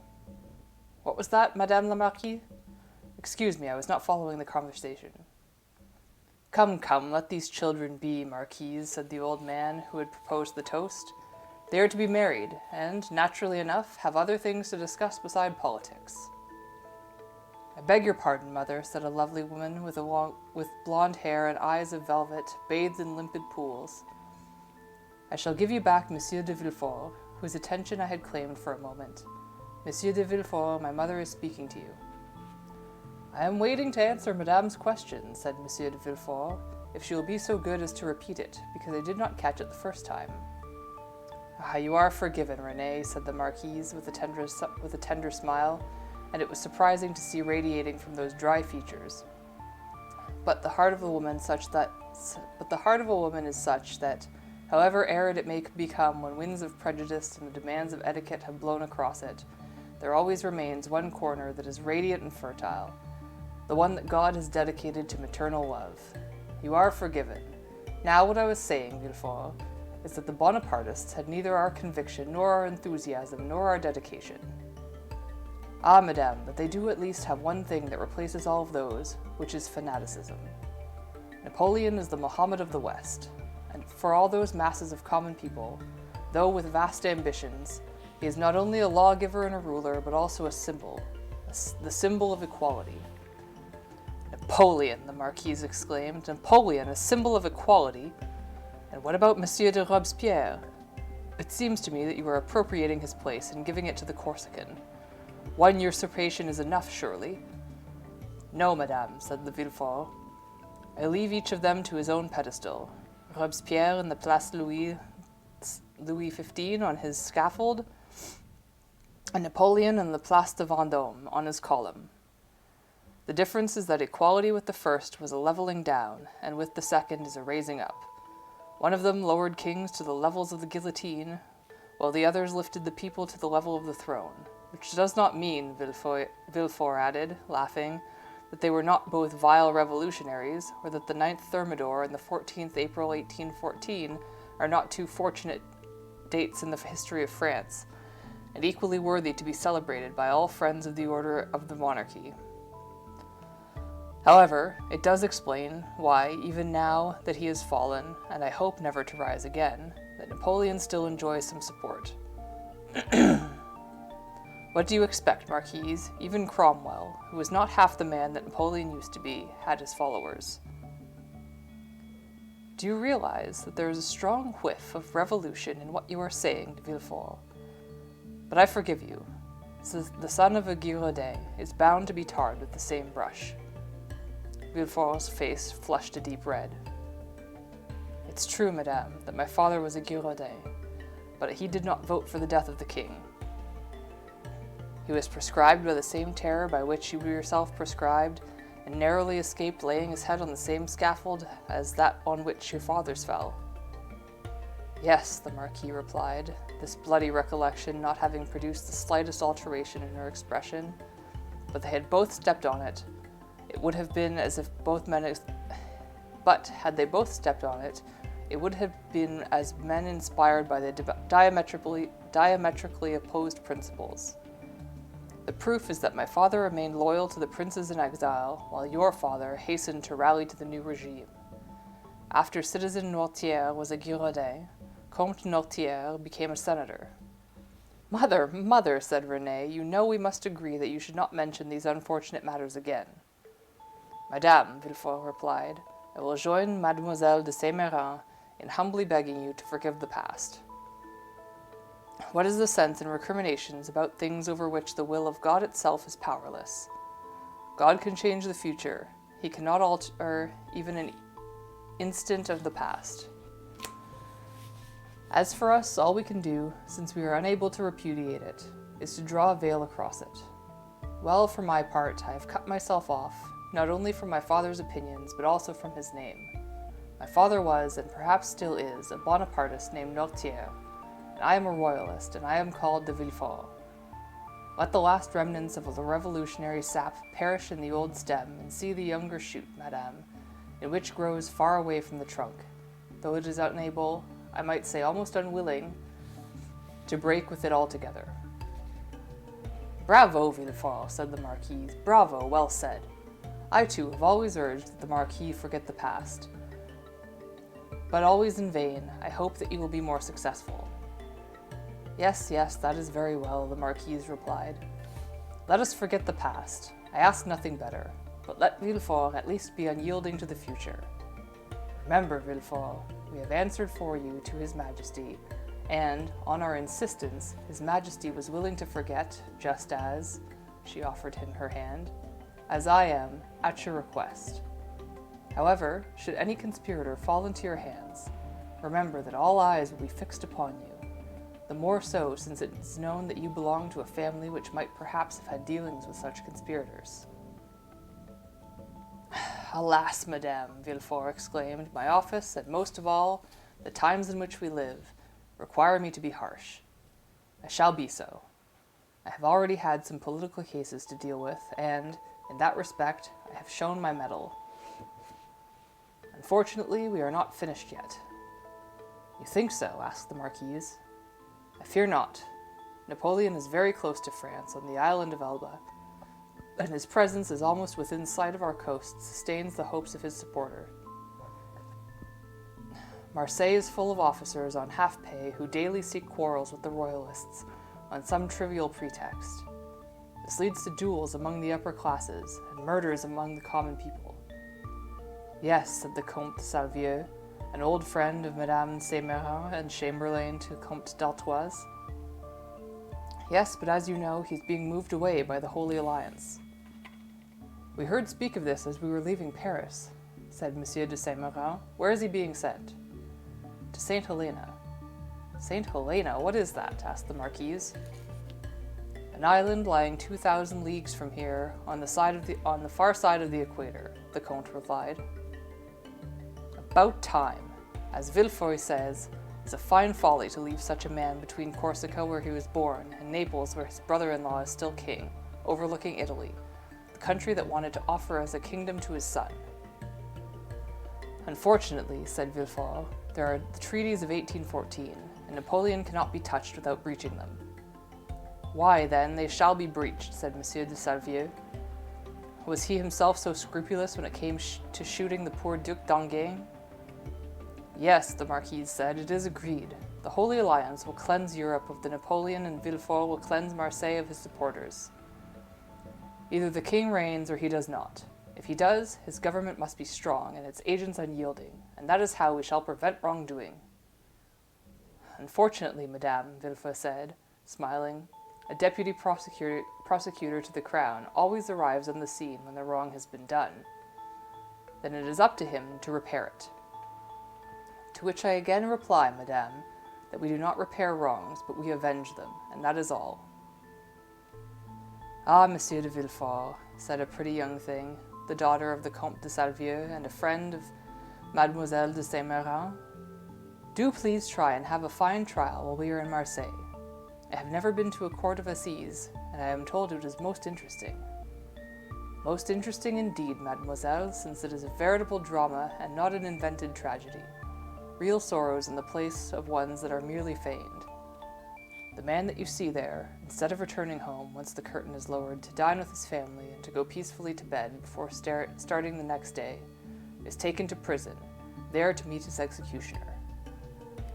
"What was that, Madame la Marquise?" "Excuse me, I was not following the conversation." Come, let these children be, Marquise," said the old man who had proposed the toast. "They are to be married, and, naturally enough, have other things to discuss beside politics." "I beg your pardon, mother," said a lovely woman with blonde hair and eyes of velvet, bathed in limpid pools. "I shall give you back Monsieur de Villefort, whose attention I had claimed for a moment. Monsieur de Villefort, my mother is speaking to you." "I am waiting to answer Madame's question," said Monsieur de Villefort, "if she will be so good as to repeat it, because I did not catch it the first time." "Ah, you are forgiven, Renée," said the Marquise with a tender smile, and it was surprising to see radiating from those dry features. But the heart of a woman is such that, however arid it may become when winds of prejudice and the demands of etiquette have blown across it, there always remains one corner that is radiant and fertile, the one that God has dedicated to maternal love. You are forgiven. Now, what I was saying, Villefort, is that the Bonapartists had neither our conviction, nor our enthusiasm, nor our dedication. Ah, madame, but they do at least have one thing that replaces all of those, which is fanaticism. Napoleon is the Mohammed of the West, and for all those masses of common people, though with vast ambitions, he is not only a lawgiver and a ruler, but also a symbol, the symbol of equality." "Napoleon!" the Marquise exclaimed. "Napoleon, a symbol of equality? And what about Monsieur de Robespierre?" It seems to me that you are appropriating his place and giving it to the Corsican. One usurpation is enough, surely." "No, madame," said the Villefort. "I leave each of them to his own pedestal. Robespierre in the Place Louis XV on his scaffold, and Napoleon in the Place de Vendôme on his column. The difference is that equality with the first was a leveling down, and with the second is a raising up. One of them lowered kings to the levels of the guillotine, while the others lifted the people to the level of the throne, which does not mean," Villefort added, laughing, "that they were not both vile revolutionaries, or that the 9th Thermidor and the 14th April 1814 are not two fortunate dates in the history of France, and equally worthy to be celebrated by all friends of the order of the monarchy. However, it does explain why, even now that he has fallen, and I hope never to rise again, that Napoleon still enjoys some support." "What do you expect, Marquise? Even Cromwell, who was not half the man that Napoleon used to be, had his followers." "Do you realize that there is a strong whiff of revolution in what you are saying, Villefort? But I forgive you. The son of a Girondin is bound to be tarred with the same brush." Villefort's face flushed a deep red. "It's true, madame, that my father was a Girondin, but he did not vote for the death of the king. He was prescribed by the same terror by which you yourself prescribed, and narrowly escaped laying his head on the same scaffold as that on which your fathers fell." "Yes," the Marquis replied, this bloody recollection not having produced the slightest alteration in her expression, "but they had both stepped on it. It would have been as if both men... But, had they both stepped on it, it would have been as men inspired by the diametrically opposed principles. The proof is that my father remained loyal to the princes in exile, while your father hastened to rally to the new regime. After Citizen Noirtier was a Girondin, Comte Noirtier became a senator." Mother, said Renée, "you know we must agree that you should not mention these unfortunate matters again." "Madame," Villefort replied, "I will join Mademoiselle de Saint-Méran in humbly begging you to forgive the past. What is the sense in recriminations about things over which the will of God itself is powerless? God can change the future. He cannot alter even an instant of the past. As for us, all we can do, since we are unable to repudiate it, is to draw a veil across it. Well, for my part, I have cut myself off, not only from my father's opinions, but also from his name. My father was, and perhaps still is, a Bonapartist named Noirtier, and I am a royalist, and I am called de Villefort. Let the last remnants of the revolutionary sap perish in the old stem, and see the younger shoot, madame, in which grows far away from the trunk, though it is unable, I might say almost unwilling, to break with it altogether." "Bravo, Villefort," said the Marquise. "Bravo, well said. I, too, have always urged that the Marquis forget the past. But always in vain. I hope that you will be more successful." Yes, that is very well," the Marquise replied. "Let us forget the past. I ask nothing better. But let Villefort at least be unyielding to the future. Remember, Villefort, we have answered for you to His Majesty, and, on our insistence, His Majesty was willing to forget, just as," she offered him her hand, "as I am, at your request. However, should any conspirator fall into your hands, remember that all eyes will be fixed upon you, the more so since it is known that you belong to a family which might perhaps have had dealings with such conspirators." "Alas, madame," Villefort exclaimed, "my office, and most of all, the times in which we live, require me to be harsh. I shall be so. I have already had some political cases to deal with, and, in that respect, I have shown my mettle. Unfortunately, we are not finished yet." "You think so?" asked the Marquise. "I fear not. Napoleon is very close to France, on the island of Elba, and his presence is almost within sight of our coast sustains the hopes of his supporter. Marseille is full of officers on half-pay who daily seek quarrels with the royalists on some trivial pretext. This leads to duels among the upper classes and murders among the common people." "Yes," said the Comte de Salvieux, an old friend of Madame Saint-Méran and chamberlain to Comte d'Artois. Yes, but as you know, he's being moved away by the Holy Alliance. We heard speak of this as we were leaving Paris, said Monsieur de Saint-Méran. Where is he being sent? To Saint Helena. Saint Helena? What is that? Asked the Marquise. An island lying 2,000 leagues from here, on the far side of the equator, the Comte replied. About time. As Villefort says, it's a fine folly to leave such a man between Corsica, where he was born, and Naples, where his brother-in-law is still king, overlooking Italy, the country that wanted to offer as a kingdom to his son. Unfortunately, said Villefort, there are the treaties of 1814, and Napoleon cannot be touched without breaching them. Why, then, they shall be breached, said Monsieur de Salvieux. Was he himself so scrupulous when it came to shooting the poor Duc d'Enghien? Yes, the Marquise said, it is agreed. The Holy Alliance will cleanse Europe of the Napoleon, and Villefort will cleanse Marseille of his supporters. Either the king reigns or he does not. If he does, his government must be strong and its agents unyielding, and that is how we shall prevent wrongdoing. Unfortunately, madame, Villefort said, smiling, a deputy prosecutor to the crown always arrives on the scene when the wrong has been done. Then it is up to him to repair it. To which I again reply, madame, that we do not repair wrongs, but we avenge them, and that is all. Ah, Monsieur de Villefort, said a pretty young thing, the daughter of the Comte de Salvieux and a friend of Mademoiselle de Saint-Méran, do please try and have a fine trial while we are in Marseille. I have never been to a court of assize, and I am told it is most interesting. Most interesting indeed, mademoiselle, since it is a veritable drama and not an invented tragedy. Real sorrows in the place of ones that are merely feigned. The man that you see there, instead of returning home once the curtain is lowered to dine with his family and to go peacefully to bed before starting the next day, is taken to prison, there to meet his executioner.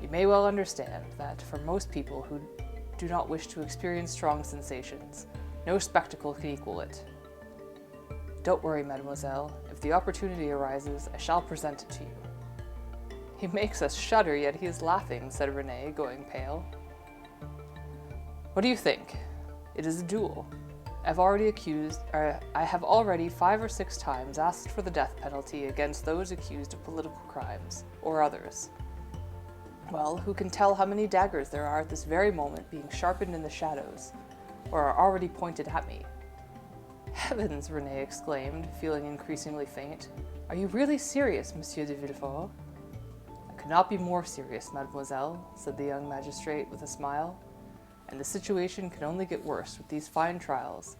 You may well understand that, for most people who do not wish to experience strong sensations, no spectacle can equal it. Don't worry, mademoiselle. If the opportunity arises, I shall present it to you. He makes us shudder, yet he is laughing, said Renée, going pale. What do you think? It is a duel. I have already 5 or 6 times asked for the death penalty against those accused of political crimes, or others. Well, who can tell how many daggers there are at this very moment being sharpened in the shadows, or are already pointed at me? Heavens, Renée exclaimed, feeling increasingly faint. Are you really serious, Monsieur de Villefort? I could not be more serious, mademoiselle, said the young magistrate with a smile. And the situation can only get worse with these fine trials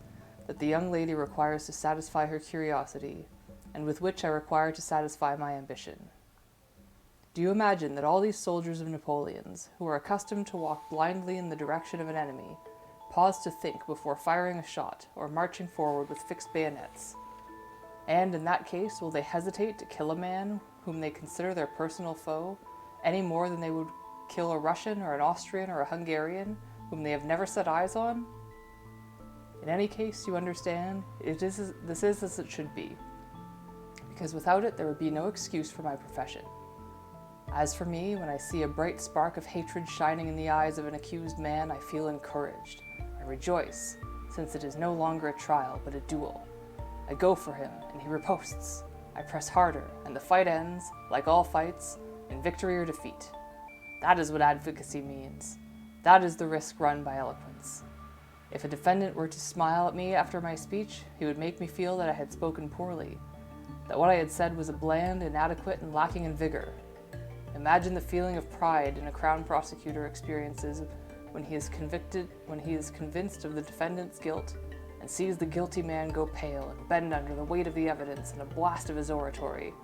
that the young lady requires to satisfy her curiosity, and with which I require to satisfy my ambition. Do you imagine that all these soldiers of Napoleon's, who are accustomed to walk blindly in the direction of an enemy, pause to think before firing a shot or marching forward with fixed bayonets? And in that case, will they hesitate to kill a man whom they consider their personal foe, any more than they would kill a Russian or an Austrian or a Hungarian, whom they have never set eyes on? In any case, you understand, this is as it should be, because without it there would be no excuse for my profession. As for me, when I see a bright spark of hatred shining in the eyes of an accused man, I feel encouraged. I rejoice, since it is no longer a trial, but a duel. I go for him, and he riposts. I press harder, and the fight ends, like all fights, in victory or defeat. That is what advocacy means. That is the risk run by eloquence. If a defendant were to smile at me after my speech, he would make me feel that I had spoken poorly, that what I had said was bland, inadequate, and lacking in vigor. Imagine the feeling of pride a crown prosecutor experiences when he is convinced of the defendant's guilt and sees the guilty man go pale and bend under the weight of the evidence and a blast of his oratory.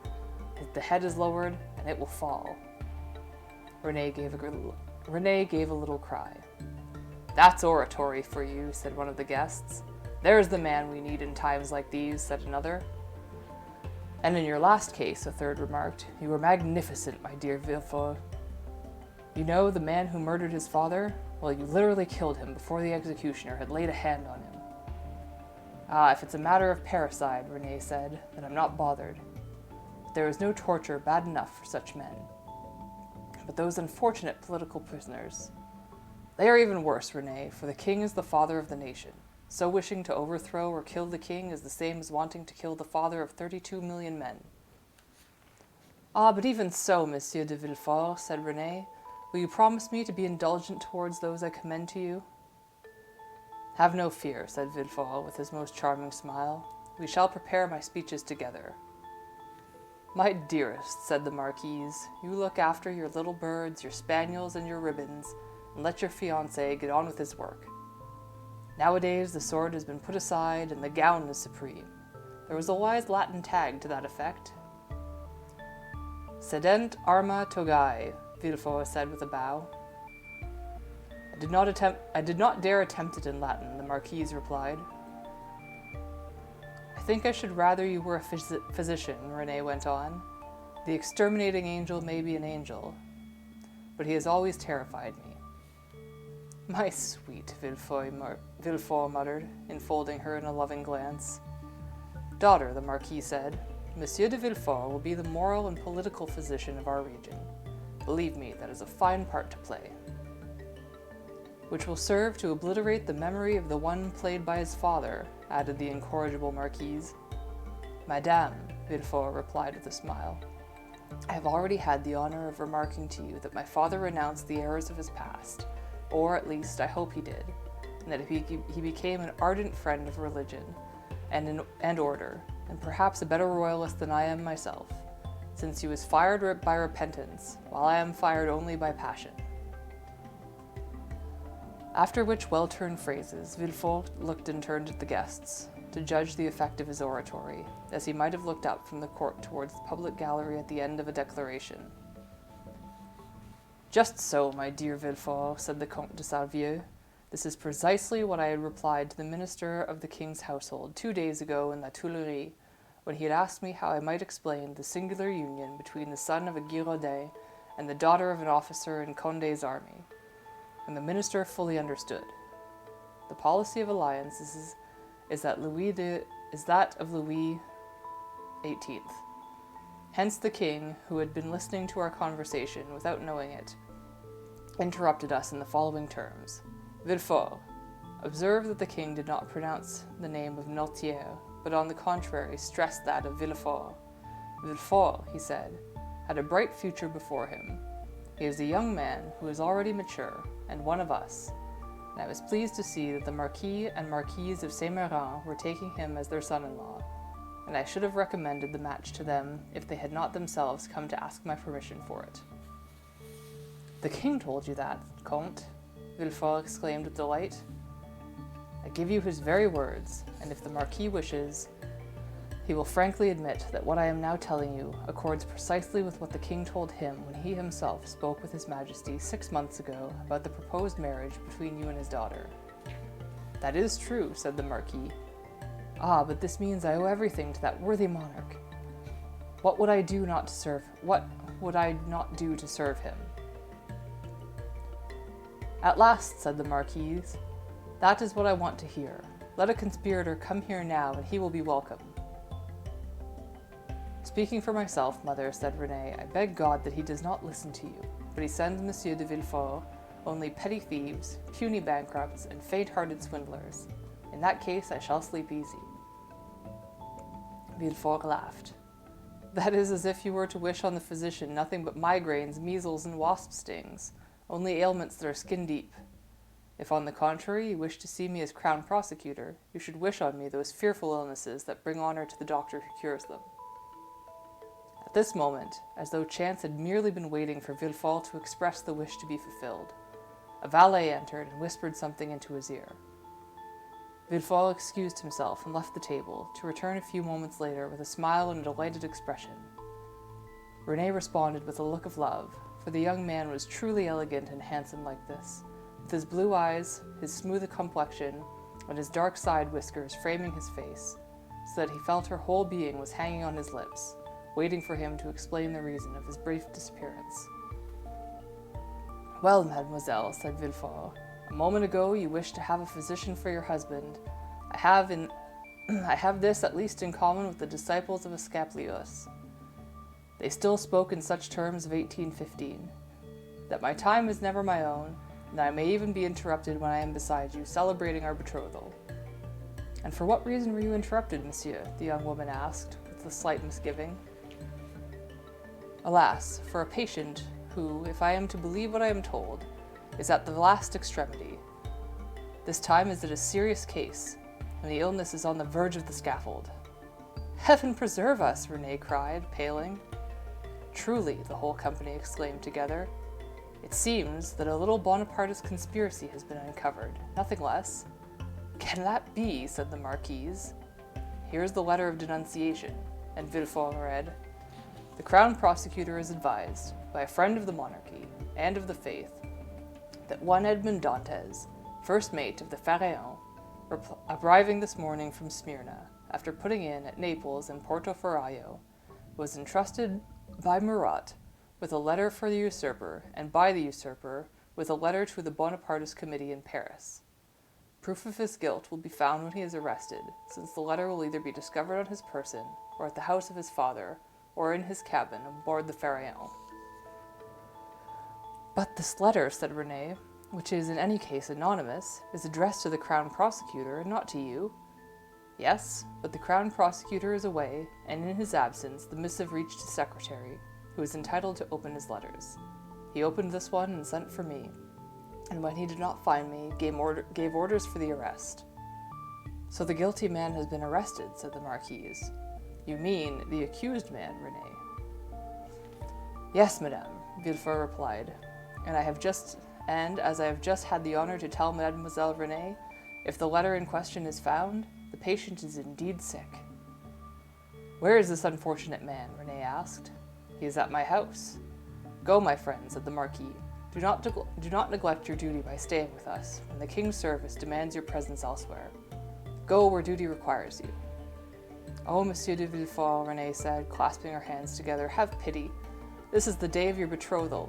The head is lowered, and it will fall. Renée gave a little cry. That's oratory for you, said one of the guests. There's the man we need in times like these, said another. And in your last case, a third remarked, you were magnificent, my dear Villefort. You know, the man who murdered his father? Well, you literally killed him before the executioner had laid a hand on him. Ah, if it's a matter of parricide, Renée said, then I'm not bothered. But there is no torture bad enough for such men. But those unfortunate political prisoners. They are even worse, Rene, for the king is the father of the nation. So wishing to overthrow or kill the king is the same as wanting to kill the father of 32 million men. Ah, but even so, Monsieur de Villefort, said Rene, will you promise me to be indulgent towards those I commend to you? Have no fear, said Villefort with his most charming smile. We shall prepare my speeches together. My dearest, said the Marquise, you look after your little birds, your spaniels, and your ribbons, and let your fiancé get on with his work. Nowadays the sword has been put aside, and the gown is supreme. There was a wise Latin tag to that effect. Sedent arma togae, Villefort said with a bow. I did not dare attempt it in Latin, the Marquise replied. I think I should rather you were a physician, Rene went on. The exterminating angel may be an angel, but he has always terrified me. My sweet, Villefort muttered, enfolding her in a loving glance. Daughter, the Marquis said, Monsieur de Villefort will be the moral and political physician of our region. Believe me, that is a fine part to play, which will serve to obliterate the memory of the one played by his father, added the incorrigible Marquise. Madame, Villefort replied with a smile, I have already had the honor of remarking to you that my father renounced the errors of his past, or at least I hope he did, and that he became an ardent friend of religion and order, and perhaps a better royalist than I am myself, since he was fired by repentance, while I am fired only by passion. After which well-turned phrases, Villefort looked and turned at the guests, to judge the effect of his oratory, as he might have looked up from the court towards the public gallery at the end of a declaration. Just so, my dear Villefort, said the Comte de Salvieux. This is precisely what I had replied to the minister of the king's household 2 days ago in La Tuileries, when he had asked me how I might explain the singular union between the son of a Girondin and the daughter of an officer in Condé's army. And the minister fully understood. The policy of alliances is that of Louis XVIII. Hence the king, who had been listening to our conversation without knowing it, interrupted us in the following terms. Villefort, observe that the king did not pronounce the name of Noirtier, but on the contrary stressed that of Villefort. Villefort, he said, had a bright future before him. He is a young man who is already mature, and one of us, and I was pleased to see that the Marquis and Marquise of Saint-Méran were taking him as their son-in-law, and I should have recommended the match to them if they had not themselves come to ask my permission for it. The king told you that, Comte, Villefort exclaimed with delight. I give you his very words, and if the Marquis wishes, he will frankly admit that what I am now telling you accords precisely with what the king told him when he himself spoke with his majesty 6 months ago about the proposed marriage between you and his daughter. That is true, said the Marquis. Ah, but this means I owe everything to that worthy monarch. What would I not do to serve him? At last, said the Marquise, that is what I want to hear. Let a conspirator come here now, and he will be welcome. Speaking for myself, mother, said Rene, I beg God that he does not listen to you, but he sends Monsieur de Villefort only petty thieves, puny bankrupts, and faint-hearted swindlers. In that case, I shall sleep easy. Villefort laughed. That is as if you were to wish on the physician nothing but migraines, measles, and wasp stings, only ailments that are skin-deep. If, on the contrary, you wish to see me as crown prosecutor, you should wish on me those fearful illnesses that bring honor to the doctor who cures them. At this moment, as though chance had merely been waiting for Villefort to express the wish to be fulfilled, a valet entered and whispered something into his ear. Villefort excused himself and left the table, to return a few moments later with a smile and a delighted expression. Rene responded with a look of love, for the young man was truly elegant and handsome like this, with his blue eyes, his smooth complexion, and his dark side whiskers framing his face, so that he felt her whole being was hanging on his lips, waiting for him to explain the reason of his brief disappearance. Well, mademoiselle, said Villefort, a moment ago you wished to have a physician for your husband. I have this at least in common with the disciples of Asclepius. They still spoke in such terms of 1815. that my time is never my own, and that I may even be interrupted when I am beside you, celebrating our betrothal." "And for what reason were you interrupted, monsieur?" the young woman asked, with a slight misgiving. "Alas, for a patient who, if I am to believe what I am told, is at the last extremity. This time is it a serious case, and the illness is on the verge of the scaffold." "Heaven preserve us!" Renee cried, paling. "Truly," the whole company exclaimed together. "It seems that a little Bonapartist conspiracy has been uncovered, nothing less." "Can that be?" said the Marquise. "Here is the letter of denunciation," and Villefort read, "The Crown Prosecutor is advised, by a friend of the monarchy and of the faith, that one Edmond Dantès, first mate of the Pharaon, arriving this morning from Smyrna, after putting in at Naples and Porto Ferraio, was entrusted by Murat with a letter for the usurper, and by the usurper with a letter to the Bonapartist committee in Paris. Proof of his guilt will be found when he is arrested, since the letter will either be discovered on his person, or at the house of his father, or in his cabin on board the Pharaon." "But this letter," said Renee, "which is in any case anonymous, is addressed to the Crown Prosecutor and not to you." "Yes, but the Crown Prosecutor is away, and in his absence the missive reached his secretary, who is entitled to open his letters. He opened this one and sent for me, and when he did not find me, gave orders for the arrest." "So the guilty man has been arrested," said the Marquise. "You mean the accused man, Renee?" "Yes, madame," Villefort replied, "and as I have just had the honor to tell Mademoiselle Renee, if the letter in question is found, the patient is indeed sick." "Where is this unfortunate man?" Renee asked. "He is at my house." "Go, my friend," said the Marquis. Do not neglect your duty by staying with us, when the king's service demands your presence elsewhere. Go where duty requires you." "Oh, Monsieur de Villefort," Renee said, clasping her hands together, "have pity. This is the day of your betrothal."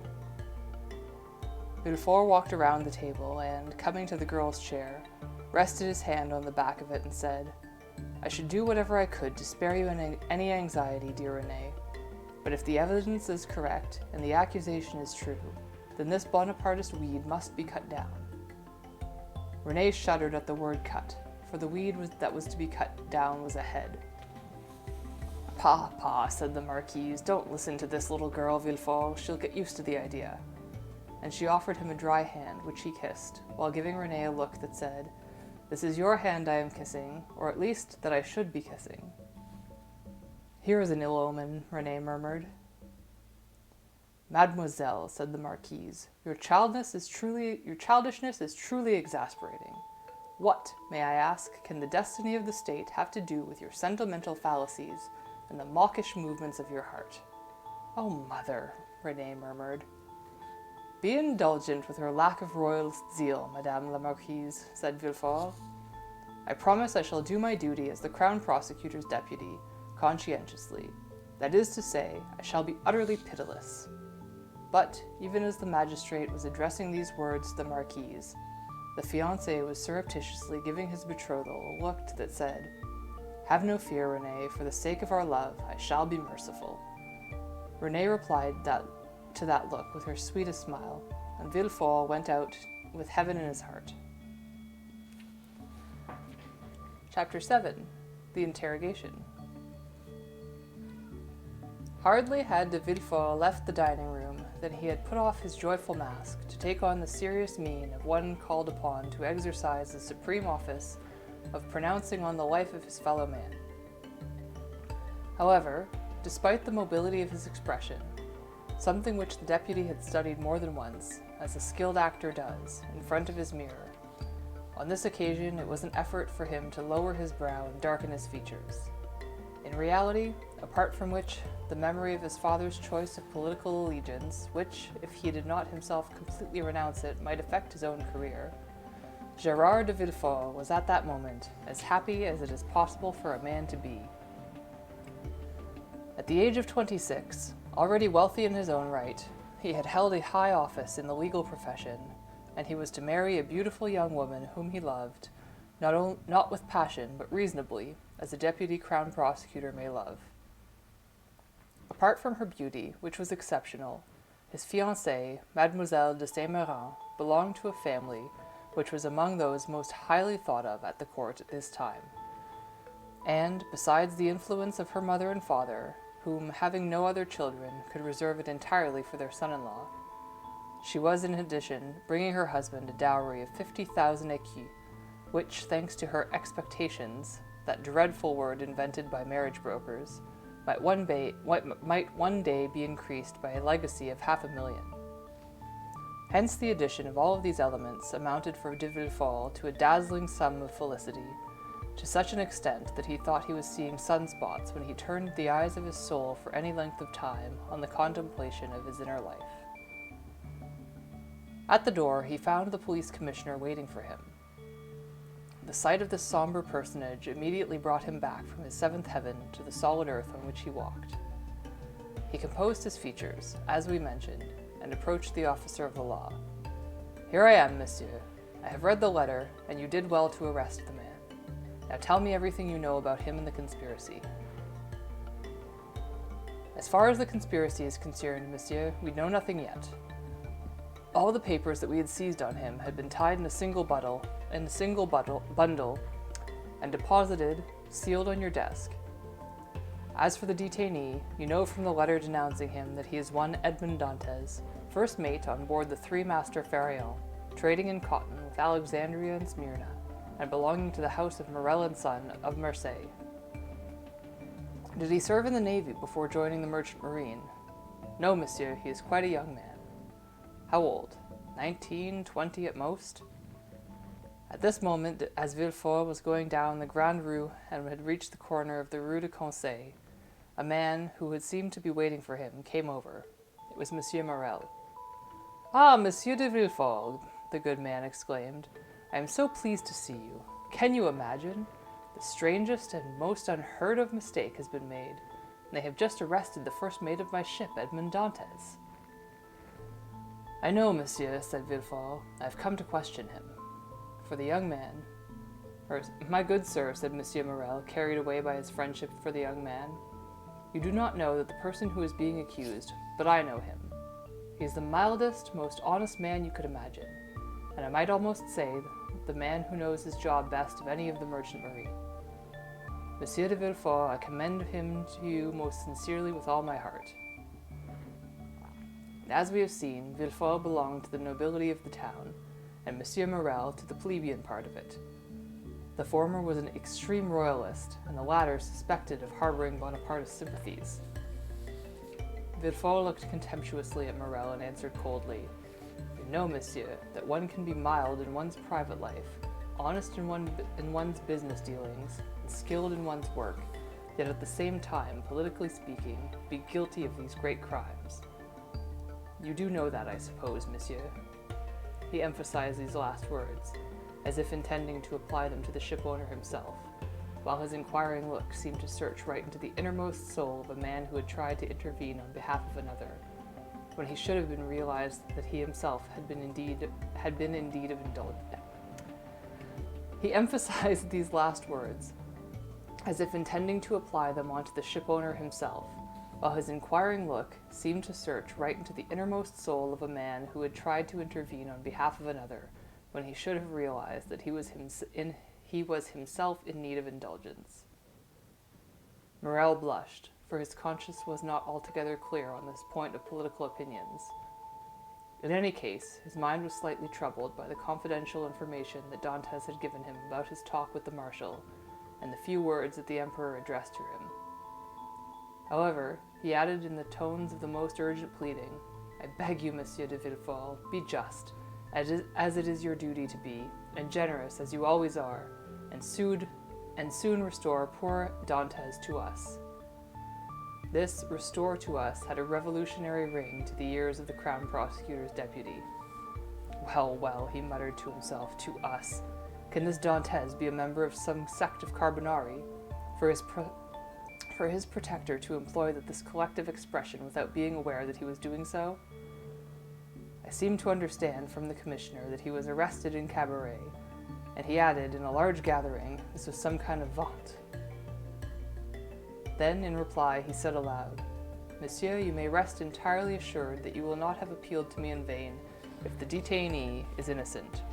Villefort walked around the table and, coming to the girl's chair, rested his hand on the back of it and said, "I should do whatever I could to spare you any anxiety, dear Renee. But if the evidence is correct and the accusation is true, then this Bonapartist weed must be cut down." Renee shuddered at the word cut, for the weed that was to be cut down was a head. "Pah, said the Marquise, "don't listen to this little girl, Villefort. She'll get used to the idea." And she offered him a dry hand, which he kissed, while giving Renee a look that said, "This is your hand I am kissing, or at least that I should be kissing." "Here is an ill omen," Renee murmured. "Mademoiselle," said the Marquise, your childishness is truly exasperating. What, may I ask, can the destiny of the state have to do with your sentimental fallacies and the mawkish movements of your heart?" "Oh, mother," Renee murmured. "Be indulgent with her lack of royal zeal, Madame la Marquise," said Villefort. "I promise I shall do my duty as the Crown Prosecutor's deputy, conscientiously. That is to say, I shall be utterly pitiless." But, even as the magistrate was addressing these words to the Marquise, the fiancé was surreptitiously giving his betrothal a look that said, "Have no fear, Renee, for the sake of our love, I shall be merciful." Renee replied to that look with her sweetest smile, and Villefort went out with heaven in his heart. Chapter 7. The Interrogation. Hardly had de Villefort left the dining room than he had put off his joyful mask to take on the serious mien of one called upon to exercise the supreme office of pronouncing on the life of his fellow man. However, despite the mobility of his expression, something which the deputy had studied more than once, as a skilled actor does, in front of his mirror, on this occasion it was an effort for him to lower his brow and darken his features. In reality, apart from which, the memory of his father's choice of political allegiance, which, if he did not himself completely renounce it, might affect his own career, Gérard de Villefort was at that moment as happy as it is possible for a man to be. At the age of 26, already wealthy in his own right, he had held a high office in the legal profession, and he was to marry a beautiful young woman whom he loved, not with passion, but reasonably, as a deputy crown prosecutor may love. Apart from her beauty, which was exceptional, His fiancée, Mademoiselle de Saint-Méran, belonged to a family which was among those most highly thought of at the court at this time. And, besides the influence of her mother and father, whom, having no other children, could reserve it entirely for their son-in-law, she was, in addition, bringing her husband a dowry of 50,000 écus, which, thanks to her expectations, that dreadful word invented by marriage brokers, might one day be increased by a legacy of 500,000. Hence the addition of all of these elements amounted for de Villefort to a dazzling sum of felicity, to such an extent that he thought he was seeing sunspots when he turned the eyes of his soul for any length of time on the contemplation of his inner life. At the door, he found the police commissioner waiting for him. The sight of this somber personage immediately brought him back from his seventh heaven to the solid earth on which he walked. He composed his features, as we mentioned, and approached the officer of the law. "Here I am, monsieur. I have read the letter, and you did well to arrest the man. Now tell me everything you know about him and the conspiracy." "As far as the conspiracy is concerned, monsieur, we know nothing yet. All the papers that we had seized on him had been tied in a single bundle, and deposited, sealed on your desk. As for the detainee, you know from the letter denouncing him that he is one Edmond Dantes, first mate on board the three-master Pharaon, trading in cotton with Alexandria and Smyrna, and belonging to the house of Morel and Son of Marseille. Did he serve in the navy before joining the merchant marine? No, monsieur, he is quite a young man. How old? 19, 20 at most?" At this moment, as Villefort was going down the Grande Rue and had reached the corner of the Rue de Conseil, a man, who had seemed to be waiting for him, came over. It was Monsieur Morel. "Ah, Monsieur de Villefort," the good man exclaimed, "I am so pleased to see you. Can you imagine? The strangest and most unheard-of mistake has been made, and they have just arrested the first mate of my ship, Edmond Dantes." "I know, monsieur," said Villefort. "I have come to question him." For the young man, "My good sir," said Monsieur Morel, carried away by his friendship for the young man, "you do not know that the person who is being accused, but I know him. He is the mildest, most honest man you could imagine, and I might almost say the man who knows his job best of any of the merchant marine. Monsieur de Villefort, I commend him to you most sincerely with all my heart." As we have seen, Villefort belonged to the nobility of the town, and Monsieur Morel to the plebeian part of it. The former was an extreme royalist, and the latter suspected of harboring Bonapartist sympathies. Villefort looked contemptuously at Morel and answered coldly, "You know, monsieur, that one can be mild in one's private life, honest in one's business dealings, and skilled in one's work, yet at the same time, politically speaking, be guilty of these great crimes. You do know that, I suppose, monsieur." He emphasized these last words, as if intending to apply them to the shipowner himself, while his inquiring look seemed to search right into the innermost soul of a man who had tried to intervene on behalf of another, when he should have been realized that he himself had been indeed of indulgence. He emphasized these last words, as if intending to apply them onto the shipowner himself, while his inquiring look seemed to search right into the innermost soul of a man who had tried to intervene on behalf of another, when he should have realized that he was himself in need of indulgence. Morel blushed, for his conscience was not altogether clear on this point of political opinions. In any case, his mind was slightly troubled by the confidential information that Dantes had given him about his talk with the marshal, and the few words that the emperor addressed to him. However, he added in the tones of the most urgent pleading, "I beg you, Monsieur de Villefort, be just, as it is your duty to be, and generous as you always are, and soon restore poor Dantes to us." This "restore to us" had a revolutionary ring to the ears of the Crown Prosecutor's deputy. "Well, well," he muttered to himself, "to us. Can this Dantes be a member of some sect of Carbonari? For his protector to employ this collective expression without being aware that he was doing so? I seem to understand from the commissioner that he was arrested in cabaret, and he added, in a large gathering, this was some kind of vaunt." Then, in reply, he said aloud, Monsieur, you may rest entirely assured that you will not have appealed to me in vain if the detainee is innocent.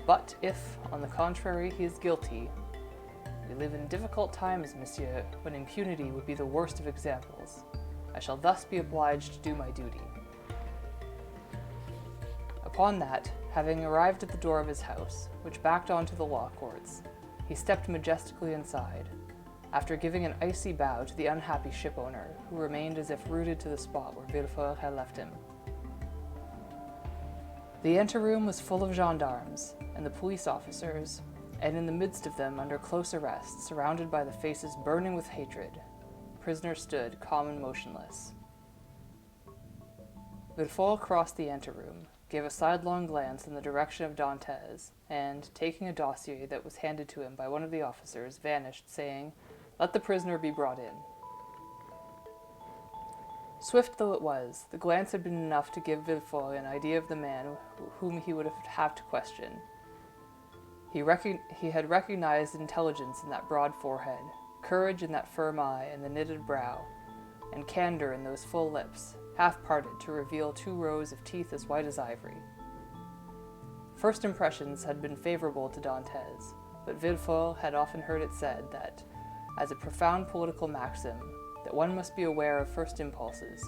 But if, on the contrary, he is guilty, we live in difficult times, monsieur, when impunity would be the worst of examples. I shall thus be obliged to do my duty. Upon that, having arrived at the door of his house, which backed onto the law courts, he stepped majestically inside, after giving an icy bow to the unhappy shipowner, who remained as if rooted to the spot where Villefort had left him. The anteroom was full of gendarmes and the police officers, and in the midst of them, under close arrest, surrounded by the faces burning with hatred, the prisoner stood, calm and motionless. Villefort crossed the anteroom, gave a sidelong glance in the direction of Dantès, and, taking a dossier that was handed to him by one of the officers, vanished, saying, "Let the prisoner be brought in." Swift though it was, the glance had been enough to give Villefort an idea of the man whom he would have to question. He had recognized intelligence in that broad forehead, courage in that firm eye and the knitted brow, and candor in those full lips, half parted to reveal 2 rows of teeth as white as ivory. First impressions had been favorable to Dantès, but Villefort had often heard it said that, as a profound political maxim, that one must be aware of first impulses,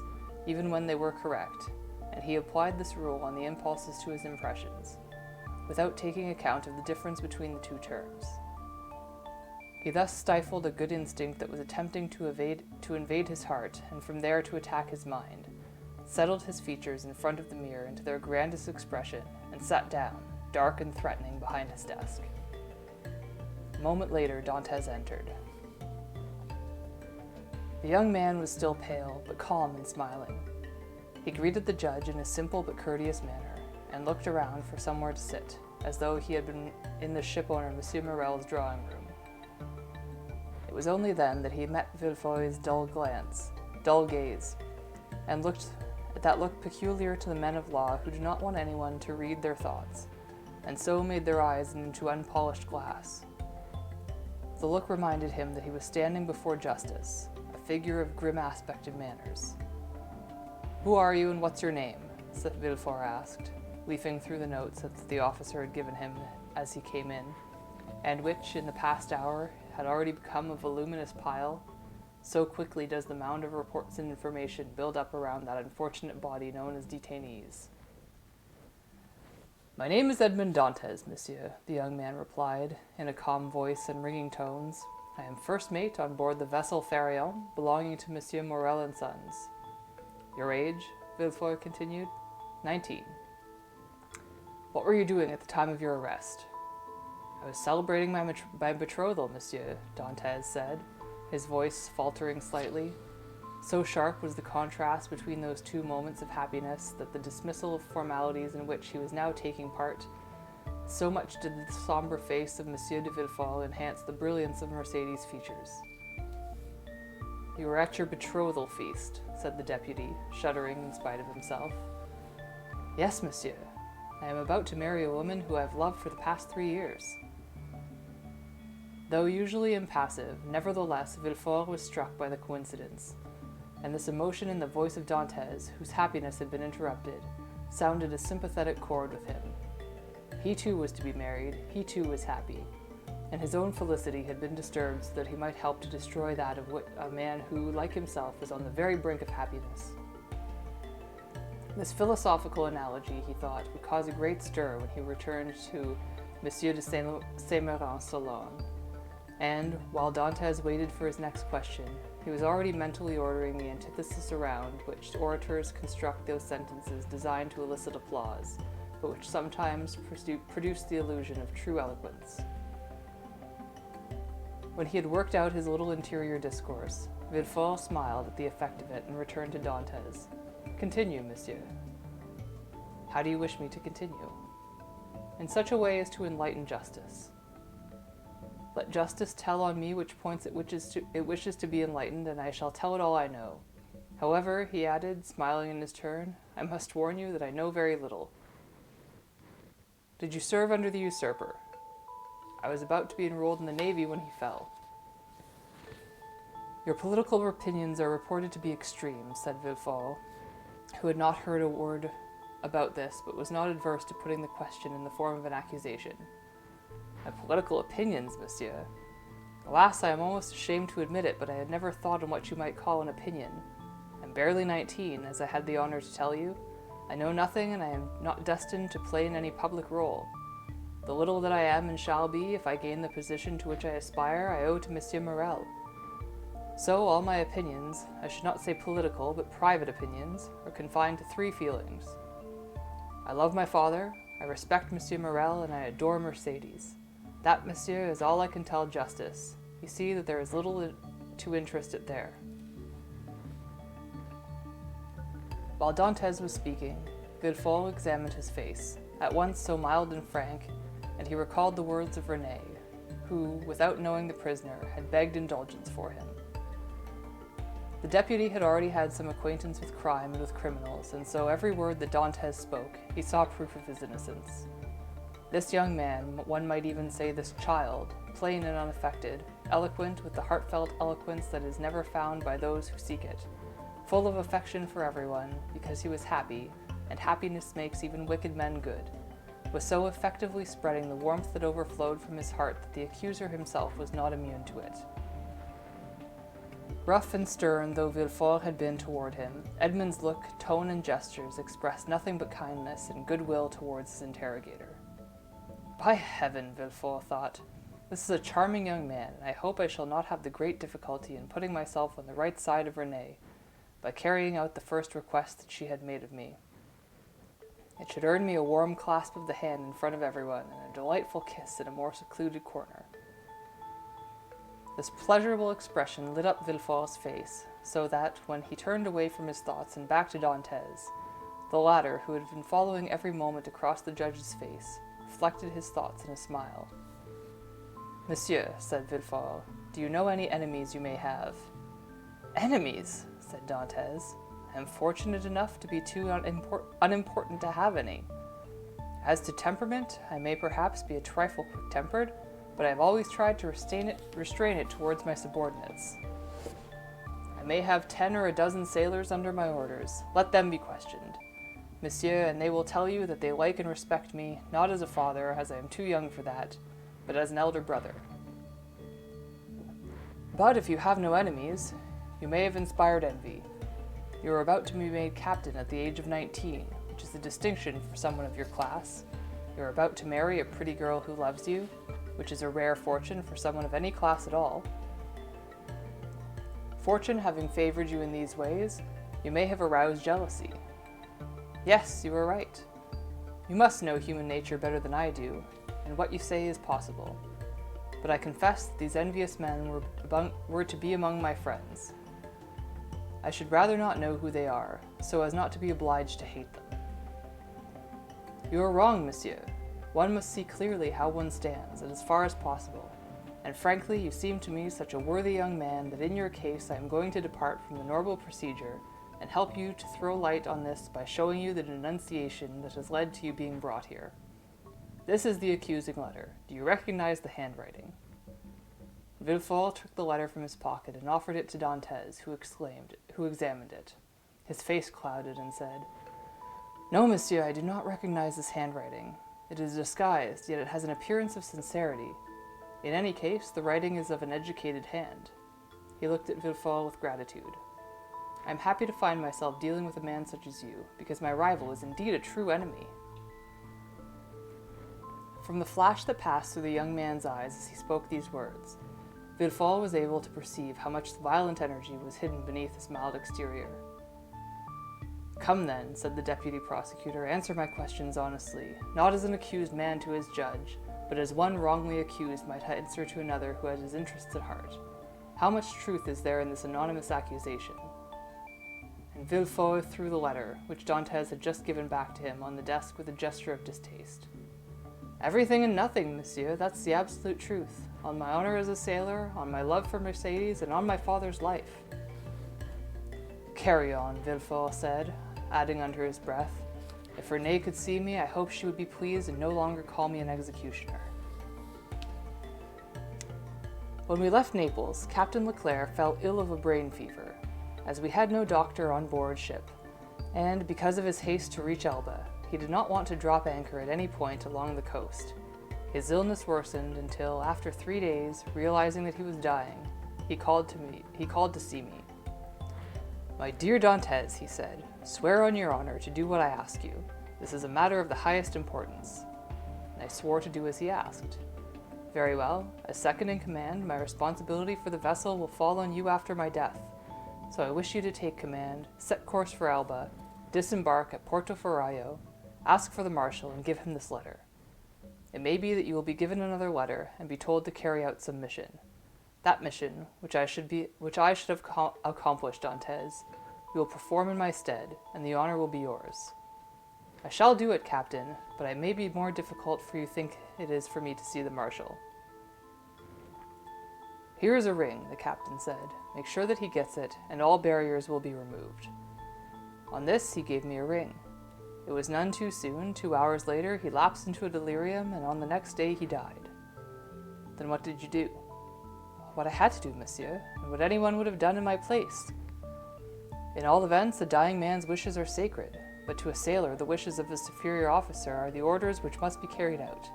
even when they were correct, and he applied this rule on the impulses to his impressions, without taking account of the difference between the 2 terms. He thus stifled a good instinct that was attempting to invade his heart, and from there to attack his mind, settled his features in front of the mirror into their grandest expression, and sat down, dark and threatening, behind his desk. A moment later, Dantès entered. The young man was still pale, but calm and smiling. He greeted the judge in a simple but courteous manner, and looked around for somewhere to sit, as though he had been in the shipowner M. Morel's drawing room. It was only then that he met Villefort's dull gaze, and that look peculiar to the men of law who do not want anyone to read their thoughts, and so made their eyes into unpolished glass. The look reminded him that he was standing before justice, a figure of grim aspect and manners. "Who are you and what's your name?" Villefort asked, leafing through the notes that the officer had given him as he came in, and which, in the past hour, had already become a voluminous pile. So quickly does the mound of reports and information build up around that unfortunate body known as detainees. "My name is Edmond Dantès, monsieur," the young man replied, in a calm voice and ringing tones. "I am first mate on board the vessel Pharaon, belonging to Monsieur Morel and Sons." "Your age?" Villefort continued. 19. "What were you doing at the time of your arrest?" "I was celebrating my betrothal, monsieur," Dantès said, his voice faltering slightly. So sharp was the contrast between those 2 moments of happiness that the dismissal of formalities in which he was now taking part, so much did the sombre face of Monsieur de Villefort enhance the brilliance of Mercédès' features. "You were at your betrothal feast," said the deputy, shuddering in spite of himself. "Yes, monsieur. I am about to marry a woman who I have loved for the past 3 years." Though usually impassive, nevertheless Villefort was struck by the coincidence, and this emotion in the voice of Dantès, whose happiness had been interrupted, sounded a sympathetic chord with him. He too was to be married, he too was happy, and his own felicity had been disturbed so that he might help to destroy that of a man who, like himself, was on the very brink of happiness. This philosophical analogy, he thought, would cause a great stir when he returned to Monsieur de Saint-Méran's salon, and, while Dantès waited for his next question, he was already mentally ordering the antithesis around which orators construct those sentences designed to elicit applause, but which sometimes produce the illusion of true eloquence. When he had worked out his little interior discourse, Villefort smiled at the effect of it and returned to Dantès. "Continue, monsieur." "How do you wish me to continue?" "In such a way as to enlighten justice." "Let justice tell on me which points it wishes to be enlightened, and I shall tell it all I know. However," he added, smiling in his turn, "I must warn you that I know very little." "Did you serve under the usurper?" "I was about to be enrolled in the navy when he fell." Your political opinions are reported to be extreme, said Villefort, who had not heard a word about this, but was not adverse to putting the question in the form of an accusation. My political opinions, monsieur? Alas, I am almost ashamed to admit it, but I had never thought on what you might call an opinion. I'm barely 19, as I had the honor to tell you. I know nothing, and I am not destined to play in any public role. The little that I am and shall be, if I gain the position to which I aspire, I owe to Monsieur Morel. So all my opinions, I should not say political, but private opinions, are confined to 3 feelings. I love my father, I respect Monsieur Morel, and I adore Mercedes. That, monsieur, is all I can tell justice. You see that there is little to interest it there. While Dantès was speaking, Villefort examined his face, at once so mild and frank, and he recalled the words of Renée, who, without knowing the prisoner, had begged indulgence for him. The deputy had already had some acquaintance with crime and with criminals, and so every word that Dantès spoke, he saw proof of his innocence. This young man, one might even say this child, plain and unaffected, eloquent with the heartfelt eloquence that is never found by those who seek it, full of affection for everyone, because he was happy, and happiness makes even wicked men good, was so effectively spreading the warmth that overflowed from his heart that the accuser himself was not immune to it. Rough and stern though Villefort had been toward him, Edmond's look, tone, and gestures expressed nothing but kindness and goodwill towards his interrogator. By heaven, Villefort thought, this is a charming young man, and I hope I shall not have the great difficulty in putting myself on the right side of Renée by carrying out the first request that she had made of me. It should earn me a warm clasp of the hand in front of everyone, and a delightful kiss in a more secluded corner. This pleasurable expression lit up Villefort's face, so that, when he turned away from his thoughts and back to Dantès, the latter, who had been following every moment across the judge's face, reflected his thoughts in a smile. Monsieur, said Villefort, do you know any enemies you may have? Enemies, said Dantès. I am fortunate enough to be too unimportant to have any. As to temperament, I may perhaps be a trifle quick-tempered, but I have always tried to restrain it towards my subordinates. I may have 10 or a dozen sailors under my orders. Let them be questioned, monsieur, and they will tell you that they like and respect me, not as a father, as I am too young for that, but as an elder brother. But if you have no enemies, you may have inspired envy. You are about to be made captain at the age of 19, which is a distinction for someone of your class. You are about to marry a pretty girl who loves you, which is a rare fortune for someone of any class at all. Fortune having favored you in these ways, you may have aroused jealousy. Yes, you are right. You must know human nature better than I do, and what you say is possible. But I confess that these envious men were to be among my friends. I should rather not know who they are, so as not to be obliged to hate them. You are wrong, monsieur. One must see clearly how one stands, and as far as possible. And frankly, you seem to me such a worthy young man that in your case I am going to depart from the normal procedure and help you to throw light on this by showing you the denunciation that has led to you being brought here. This is the accusing letter. Do you recognize the handwriting? Villefort took the letter from his pocket and offered it to Dantès, who examined it. His face clouded and said, No, monsieur, I do not recognize this handwriting. It is disguised, yet it has an appearance of sincerity. In any case, the writing is of an educated hand. He looked at Villefort with gratitude. I am happy to find myself dealing with a man such as you, because my rival is indeed a true enemy. From the flash that passed through the young man's eyes as he spoke these words, Villefort was able to perceive how much violent energy was hidden beneath his mild exterior. Come then, said the deputy prosecutor, answer my questions honestly, not as an accused man to his judge, but as one wrongly accused might answer to another who had his interests at heart. How much truth is there in this anonymous accusation? And Villefort threw the letter, which Dantès had just given back to him, on the desk with a gesture of distaste. Everything and nothing, monsieur, that's the absolute truth. On my honor as a sailor, on my love for Mercedes, and on my father's life. Carry on, Villefort said, adding under his breath, If Renée could see me, I hope she would be pleased and no longer call me an executioner. When we left Naples, Captain Leclerc fell ill of a brain fever, as we had no doctor on board ship, and because of his haste to reach Elba, he did not want to drop anchor at any point along the coast. His illness worsened until, after 3 days, realizing that he was dying, he called to see me. "My dear Dantes," he said, "swear on your honor to do what I ask you. This is a matter of the highest importance." And I swore to do as he asked. "Very well. As second in command, my responsibility for the vessel will fall on you after my death. So I wish you to take command, set course for Elba, disembark at Porto Ferraio, ask for the marshal, and give him this letter. It may be that you will be given another letter and be told to carry out some mission. That mission, which I should have accomplished, Dantes, you will perform in my stead, and the honor will be yours. I shall do it, Captain, but it may be more difficult for you think it is for me to see the marshal." "Here is a ring," the captain said. "Make sure that he gets it, and all barriers will be removed." On this, he gave me a ring. It was none too soon. 2 hours later, he lapsed into a delirium, and on the next day he died. "Then what did you do?" "What I had to do, monsieur, and what anyone would have done in my place. In all events, a dying man's wishes are sacred, but to a sailor the wishes of a superior officer are the orders which must be carried out.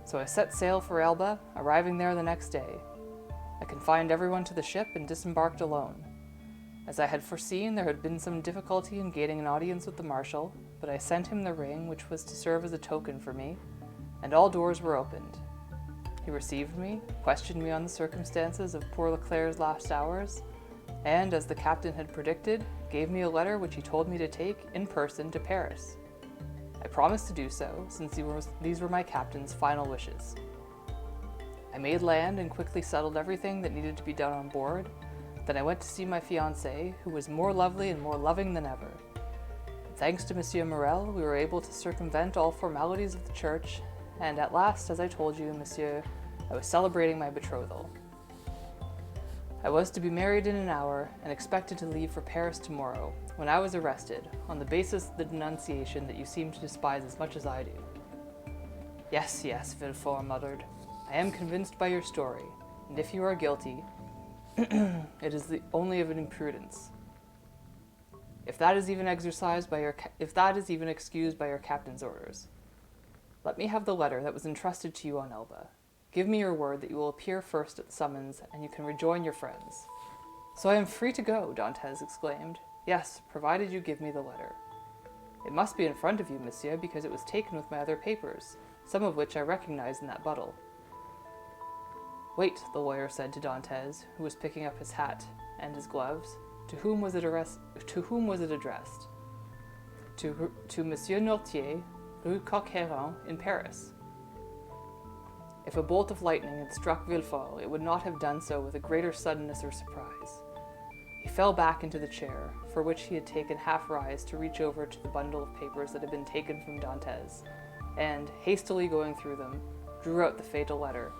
So I set sail for Elba, arriving there the next day. I confined everyone to the ship and disembarked alone. As I had foreseen, there had been some difficulty in gaining an audience with the marshal, but I sent him the ring which was to serve as a token for me, and all doors were opened. He received me, questioned me on the circumstances of poor Leclerc's last hours, and, as the captain had predicted, gave me a letter which he told me to take in person to Paris. I promised to do so, since these were my captain's final wishes. I made land and quickly settled everything that needed to be done on board. Then I went to see my fiancée, who was more lovely and more loving than ever. Thanks to Monsieur Morel, we were able to circumvent all formalities of the church, and at last, as I told you, monsieur, I was celebrating my betrothal. I was to be married in an hour and expected to leave for Paris tomorrow, when I was arrested, on the basis of the denunciation that you seem to despise as much as I do." Yes, Villefort muttered. "I am convinced by your story, and if you are guilty, it is only of an imprudence. If that is even excused by your captain's orders. Let me have the letter that was entrusted to you on Elba. Give me your word that you will appear first at the summons, and you can rejoin your friends." "So I am free to go," Dantes exclaimed. "Yes, provided you give me the letter. It must be in front of you, monsieur, because it was taken with my other papers, some of which I recognize in that bundle." "Wait," the lawyer said to Dantes, who was picking up his hat and his gloves. To whom was it addressed? To Monsieur Nortier, Rue Coq-Héron, in Paris." If a bolt of lightning had struck Villefort, it would not have done so with a greater suddenness or surprise. He fell back into the chair, for which he had taken half rise to reach over to the bundle of papers that had been taken from Dantes, and, hastily going through them, drew out the fatal letter,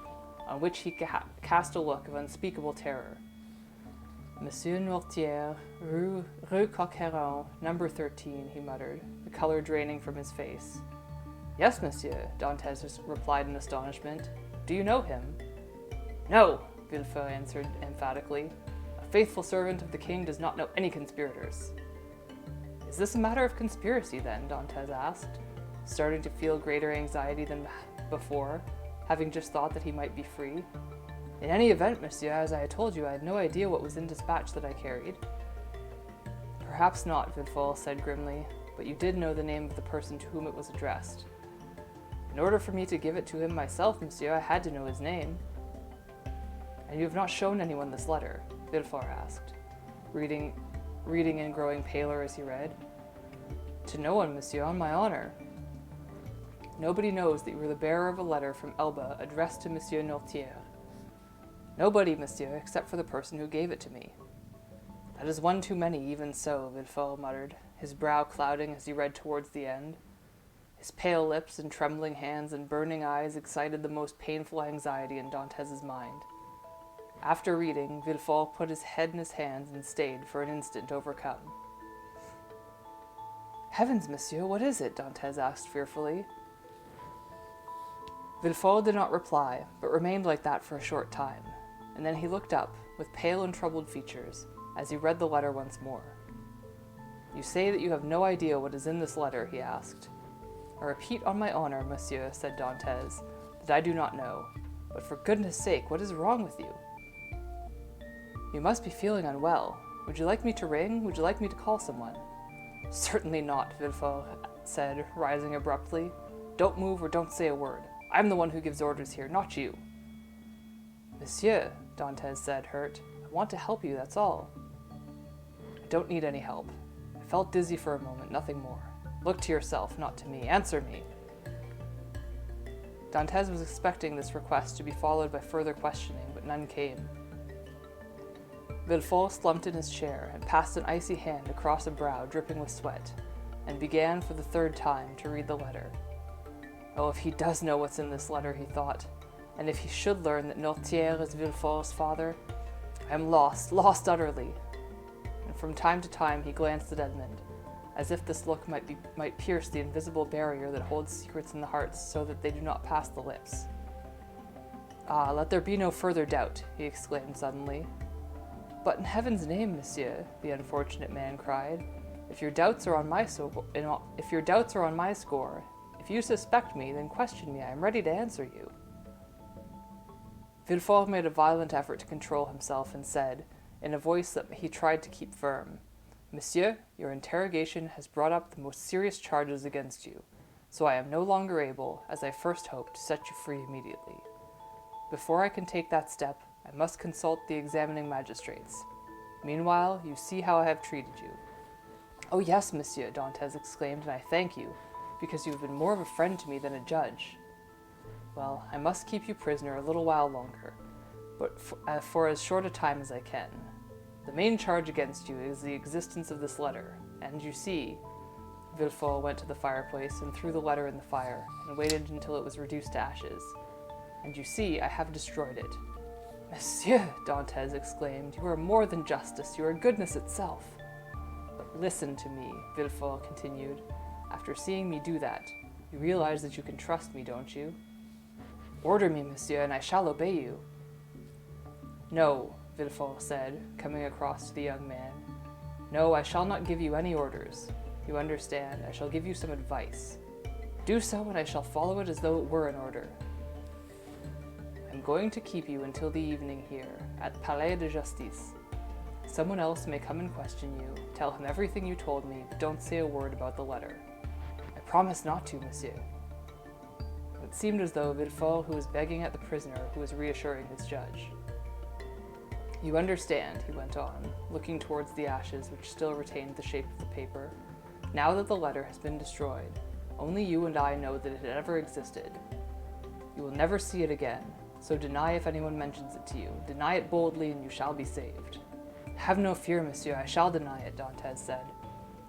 on which he cast a look of unspeakable terror. "Monsieur Nortier, Rue Coq-Héron, number 13, he muttered, the color draining from his face. "Yes, monsieur," Dantes replied in astonishment. "Do you know him?" "No," Villefort answered emphatically. "A faithful servant of the king does not know any conspirators." "Is this a matter of conspiracy, then?" Dantes asked, starting to feel greater anxiety than before, having just thought that he might be free. "In any event, monsieur, as I had told you, I had no idea what was in dispatch that I carried." "Perhaps not," Villefort said grimly, "but you did know the name of the person to whom it was addressed." "In order for me to give it to him myself, monsieur, I had to know his name." "And you have not shown anyone this letter?" Villefort asked, reading and growing paler as he read. "To no one, monsieur, on my honor." "Nobody knows that you were the bearer of a letter from Elba addressed to Monsieur Nortier?" "Nobody, monsieur, except for the person who gave it to me." "That is one too many, even so," Villefort muttered, his brow clouding as he read towards the end. His pale lips and trembling hands and burning eyes excited the most painful anxiety in Dantes's mind. After reading, Villefort put his head in his hands and stayed for an instant overcome. "Heavens, monsieur, what is it?" Dantes asked fearfully. Villefort did not reply, but remained like that for a short time. and then he looked up, with pale and troubled features, as he read the letter once more. "You say that you have no idea what is in this letter?" he asked. "I repeat on my honor, monsieur," said Dantès, "that I do not know. But for goodness sake, what is wrong with you?" "You must be feeling unwell. Would you like me to ring? Would you like me to call someone?" "Certainly not," Villefort said, rising abruptly. "Don't move or don't say a word. I'm the one who gives orders here, not you." "Monsieur," Dantès said, hurt, "I want to help you, that's all." "I don't need any help. I felt dizzy for a moment, nothing more. Look to yourself, not to me. Answer me." Dantès was expecting this request to be followed by further questioning, but none came. Villefort slumped in his chair and passed an icy hand across a brow dripping with sweat, and began for the third time to read the letter. Oh, if he does know what's in this letter, he thought, and if he should learn that Noirtier is Villefort's father, I am lost utterly. And from time to time he glanced at Edmond, as if this look might pierce the invisible barrier that holds secrets in the hearts so that they do not pass the lips. "Ah, let there be no further doubt," he exclaimed suddenly. "But in heaven's name, monsieur," the unfortunate man cried, if your doubts are on my score, if you suspect me, then question me. I am ready to answer you." Villefort made a violent effort to control himself and said, in a voice that he tried to keep firm, "Monsieur, your interrogation has brought up the most serious charges against you, so I am no longer able, as I first hoped, to set you free immediately. Before I can take that step, I must consult the examining magistrates. Meanwhile, you see how I have treated you." "Oh yes, monsieur," Dantès exclaimed, "and I thank you, because you have been more of a friend to me than a judge. Well, I must keep you prisoner a little while longer, but for as short a time as I can. The main charge against you is the existence of this letter, and you see—" Villefort went to the fireplace and threw the letter in the fire, and waited until it was reduced to ashes. "And you see, I have destroyed it." "Monsieur," Dantès exclaimed, "you are more than justice, you are goodness itself." "But listen to me," Villefort continued. "After seeing me do that, you realize that you can trust me, don't you?" "Order me, monsieur, and I shall obey you." "No," Villefort said, coming across to the young man. "No, I shall not give you any orders. You understand, I shall give you some advice. Do so, and I shall follow it as though it were an order. I'm going to keep you until the evening here, at the Palais de Justice. Someone else may come and question you. Tell him everything you told me, but don't say a word about the letter." "I promise not to, monsieur." It seemed as though Villefort was begging at the prisoner who was reassuring his judge. "You understand," he went on, looking towards the ashes which still retained the shape of the paper. "Now that the letter has been destroyed, only you and I know that it ever existed. You will never see it again, so deny if anyone mentions it to you. Deny it boldly and you shall be saved." "Have no fear, monsieur, I shall deny it," Dantès said.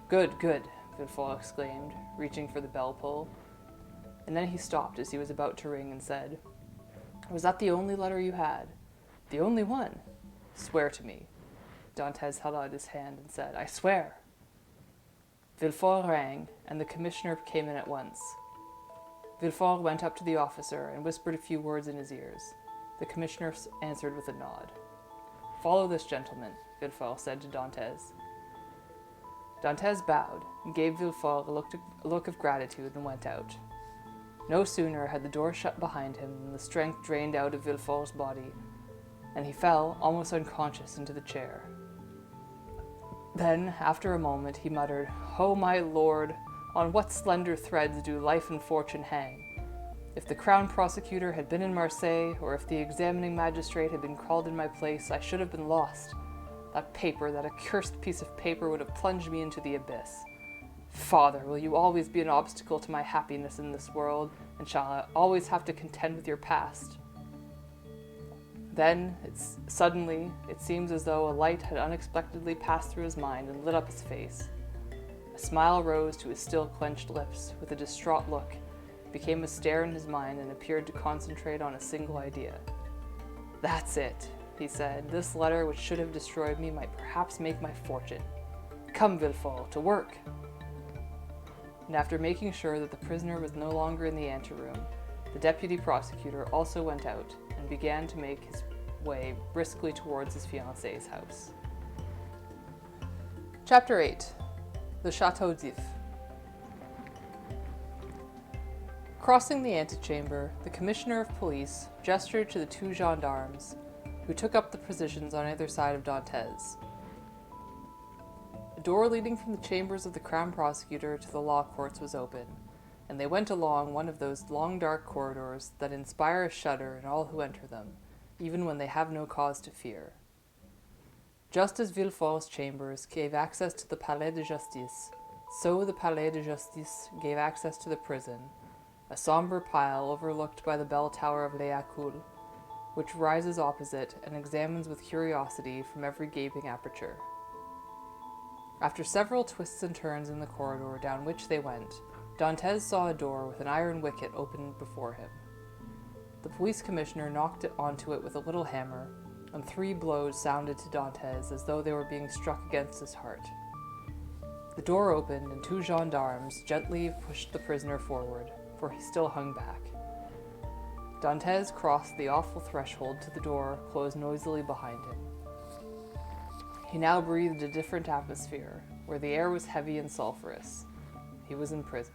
"Good, good," Villefort exclaimed, reaching for the bell-pull. And then he stopped as he was about to ring and said, "Was that the only letter you had?" "The only one." "Swear to me." Dantès held out his hand and said, "I swear." Villefort rang, and the commissioner came in at once. Villefort went up to the officer and whispered a few words in his ears. The commissioner answered with a nod. "Follow this gentleman," Villefort said to Dantès. Dantès bowed and gave Villefort a look of gratitude and went out. No sooner had the door shut behind him than the strength drained out of Villefort's body, and he fell, almost unconscious, into the chair. Then, after a moment, he muttered, "Oh, my lord, on what slender threads do life and fortune hang! If the crown prosecutor had been in Marseille, or if the examining magistrate had been called in my place, I should have been lost. That paper, that accursed piece of paper, would have plunged me into the abyss. Father, will you always be an obstacle to my happiness in this world, and shall I always have to contend with your past?" Then, suddenly, it seems as though a light had unexpectedly passed through his mind and lit up his face. A smile rose to his still clenched lips, with a distraught look, became a stare in his mind, and appeared to concentrate on a single idea. "That's it," he said. "This letter, which should have destroyed me, might perhaps make my fortune. Come, Villefort, to work!" And after making sure that the prisoner was no longer in the anteroom, the deputy prosecutor also went out and began to make way briskly towards his fiancée's house. Chapter 8. The Château d'If. Crossing the antechamber, the commissioner of police gestured to the two gendarmes, who took up the positions on either side of Dantès. A door leading from the chambers of the crown prosecutor to the law courts was open, and they went along one of those long dark corridors that inspire a shudder in all who enter them, even when they have no cause to fear. Just as Villefort's chambers gave access to the Palais de Justice, so the Palais de Justice gave access to the prison, a somber pile overlooked by the bell tower of Les Écules, which rises opposite and examines with curiosity from every gaping aperture. After several twists and turns in the corridor down which they went, Dantès saw a door with an iron wicket opened before him. The police commissioner knocked onto it with a little hammer, and 3 blows sounded to Dantès as though they were being struck against his heart. The door opened, and 2 gendarmes gently pushed the prisoner forward, for he still hung back. Dantès crossed the awful threshold to the door closed noisily behind him. He now breathed a different atmosphere, where the air was heavy and sulphurous. He was in prison.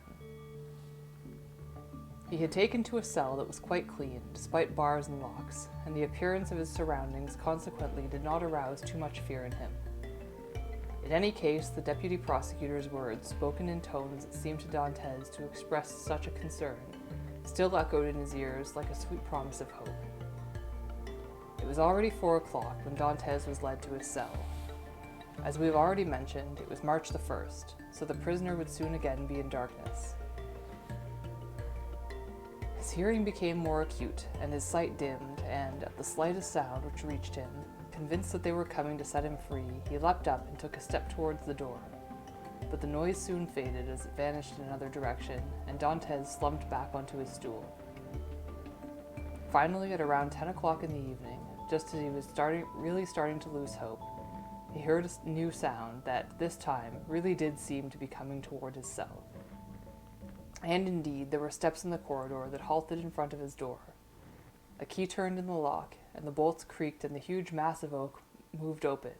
He had taken to a cell that was quite clean, despite bars and locks, and the appearance of his surroundings consequently did not arouse too much fear in him. In any case, the deputy prosecutor's words, spoken in tones that seemed to Dantès to express such a concern, still echoed in his ears like a sweet promise of hope. It was already 4 o'clock when Dantès was led to his cell. As we have already mentioned, it was March the 1st, so the prisoner would soon again be in darkness. His hearing became more acute, and his sight dimmed, and, at the slightest sound which reached him, convinced that they were coming to set him free, he leapt up and took a step towards the door. But the noise soon faded as it vanished in another direction, and Dantès slumped back onto his stool. Finally, at around 10 o'clock in the evening, just as he was really starting to lose hope, he heard a new sound that, this time, really did seem to be coming toward his cell. And indeed, there were steps in the corridor that halted in front of his door. A key turned in the lock, and the bolts creaked, and the huge mass of oak moved open,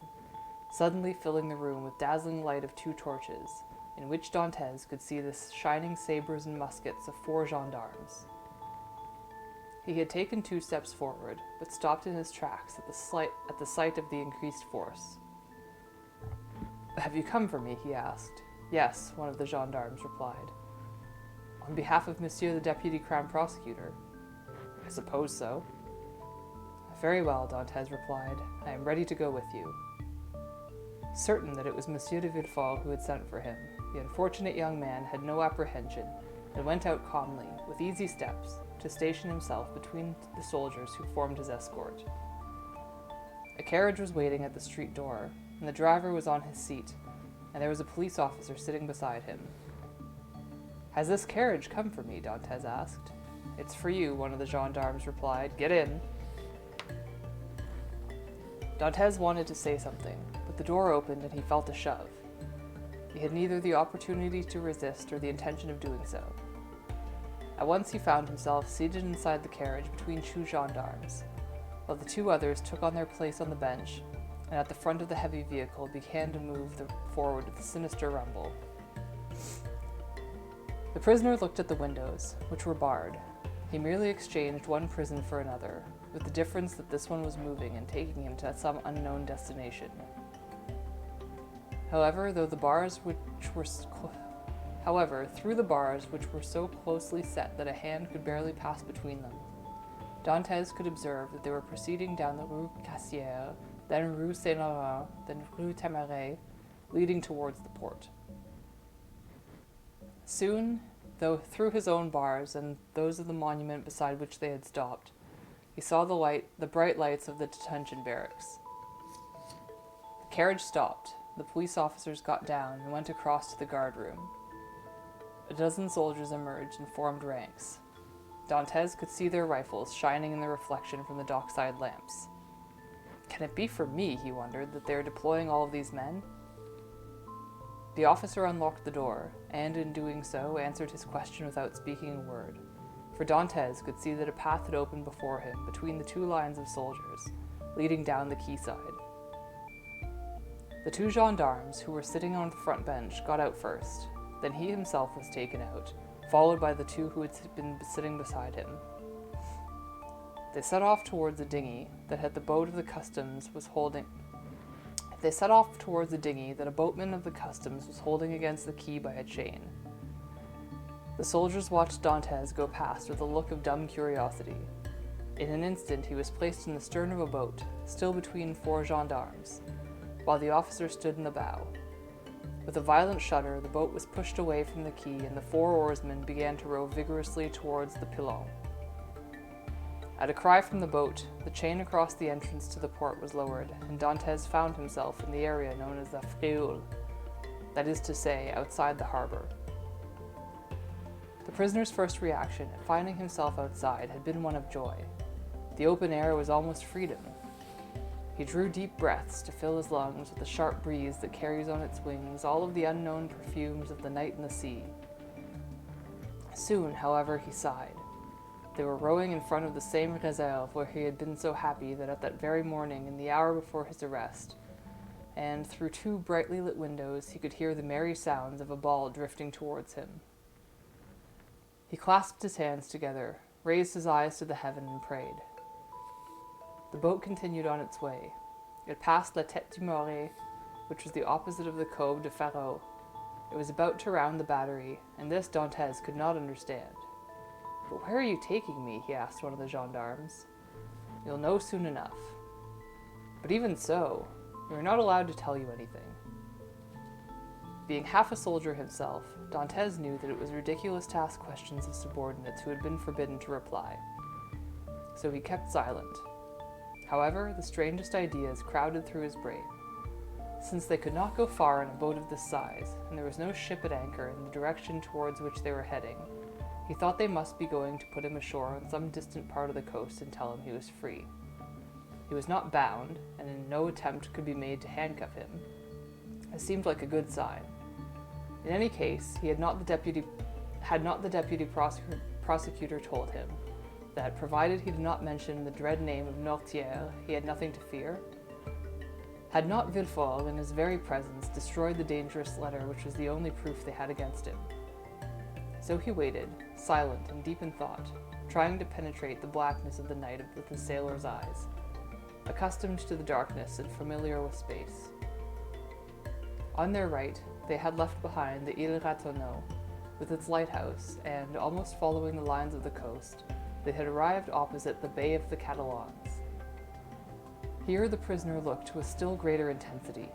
suddenly filling the room with dazzling light of 2 torches, in which Dantès could see the shining sabers and muskets of 4 gendarmes. He had taken 2 steps forward, but stopped in his tracks at the sight of the increased force. "Have you come for me?" he asked. "Yes," one of the gendarmes replied. "On behalf of Monsieur the Deputy Crown Prosecutor?" "I suppose so." "Very well," Dantès replied. "I am ready to go with you." Certain that it was Monsieur de Villefort who had sent for him, the unfortunate young man had no apprehension, and went out calmly, with easy steps, to station himself between the soldiers who formed his escort. A carriage was waiting at the street door, and the driver was on his seat, and there was a police officer sitting beside him. "Has this carriage come for me?" Dantès asked. "It's for you," one of the gendarmes replied. "Get in." Dantès wanted to say something, but the door opened and he felt a shove. He had neither the opportunity to resist or the intention of doing so. At once he found himself seated inside the carriage between 2 gendarmes, while the 2 others took on their place on the bench, and at the front of the heavy vehicle began to move forward with a sinister rumble. The prisoner looked at the windows, which were barred. He merely exchanged one prison for another, with the difference that this one was moving and taking him to some unknown destination. However, through the bars which were so closely set that a hand could barely pass between them, Dantès could observe that they were proceeding down the Rue Cassière, then Rue Saint-Laurent, then Rue Temeraire, leading towards the port. Soon, though through his own bars and those of the monument beside which they had stopped, he saw the bright lights of the detention barracks. The carriage stopped. The police officers got down and went across to the guard room. A dozen soldiers emerged and formed ranks. Dantès could see their rifles shining in the reflection from the dockside lamps. Can it be for me, he wondered, that they are deploying all of these men? The officer unlocked the door, and in doing so answered his question without speaking a word, for Dantès could see that a path had opened before him between the 2 lines of soldiers, leading down the quayside. The two gendarmes who were sitting on the front bench got out first, then he himself was taken out, followed by the two who had been sitting beside him. They set off towards a dinghy that a boatman of the customs was holding against the quay by a chain. The soldiers watched Dantes go past with a look of dumb curiosity. In an instant he was placed in the stern of a boat, still between four gendarmes, while the officer stood in the bow. With a violent shudder, the boat was pushed away from the quay and the four oarsmen began to row vigorously towards the pilon. At a cry from the boat, the chain across the entrance to the port was lowered, and Dantes found himself in the area known as the Frioul, that is to say, outside the harbor. The prisoner's first reaction at finding himself outside had been one of joy. The open air was almost freedom. He drew deep breaths to fill his lungs with the sharp breeze that carries on its wings all of the unknown perfumes of the night and the sea. Soon, however, he sighed. They were rowing in front of the same reserve where he had been so happy that very morning, in the hour before his arrest, and through two brightly lit windows he could hear the merry sounds of a ball drifting towards him. He clasped his hands together, raised his eyes to the heaven, and prayed. The boat continued on its way. It passed La Tête du Marais, which was the opposite of the Cove de Faro. It was about to round the battery, and this Dantes could not understand. "But where are you taking me?" he asked one of the gendarmes. "You'll know soon enough." "But even so, we are not allowed to tell you anything." Being half a soldier himself, Dantes knew that it was ridiculous to ask questions of subordinates who had been forbidden to reply. So he kept silent. However, the strangest ideas crowded through his brain. Since they could not go far in a boat of this size, and there was no ship at anchor in the direction towards which they were heading, he thought they must be going to put him ashore on some distant part of the coast and tell him he was free. He was not bound, and no attempt could be made to handcuff him. It seemed like a good sign. In any case, had not the deputy prosecutor told him that, provided he did not mention the dread name of Nortière, he had nothing to fear? Had not Villefort, in his very presence, destroyed the dangerous letter which was the only proof they had against him? So he waited, silent and deep in thought, trying to penetrate the blackness of the night with his sailor's eyes, accustomed to the darkness and familiar with space. On their right, they had left behind the Île Ratonneau, with its lighthouse, and, almost following the lines of the coast, they had arrived opposite the Bay of the Catalans. Here the prisoner looked to a still greater intensity.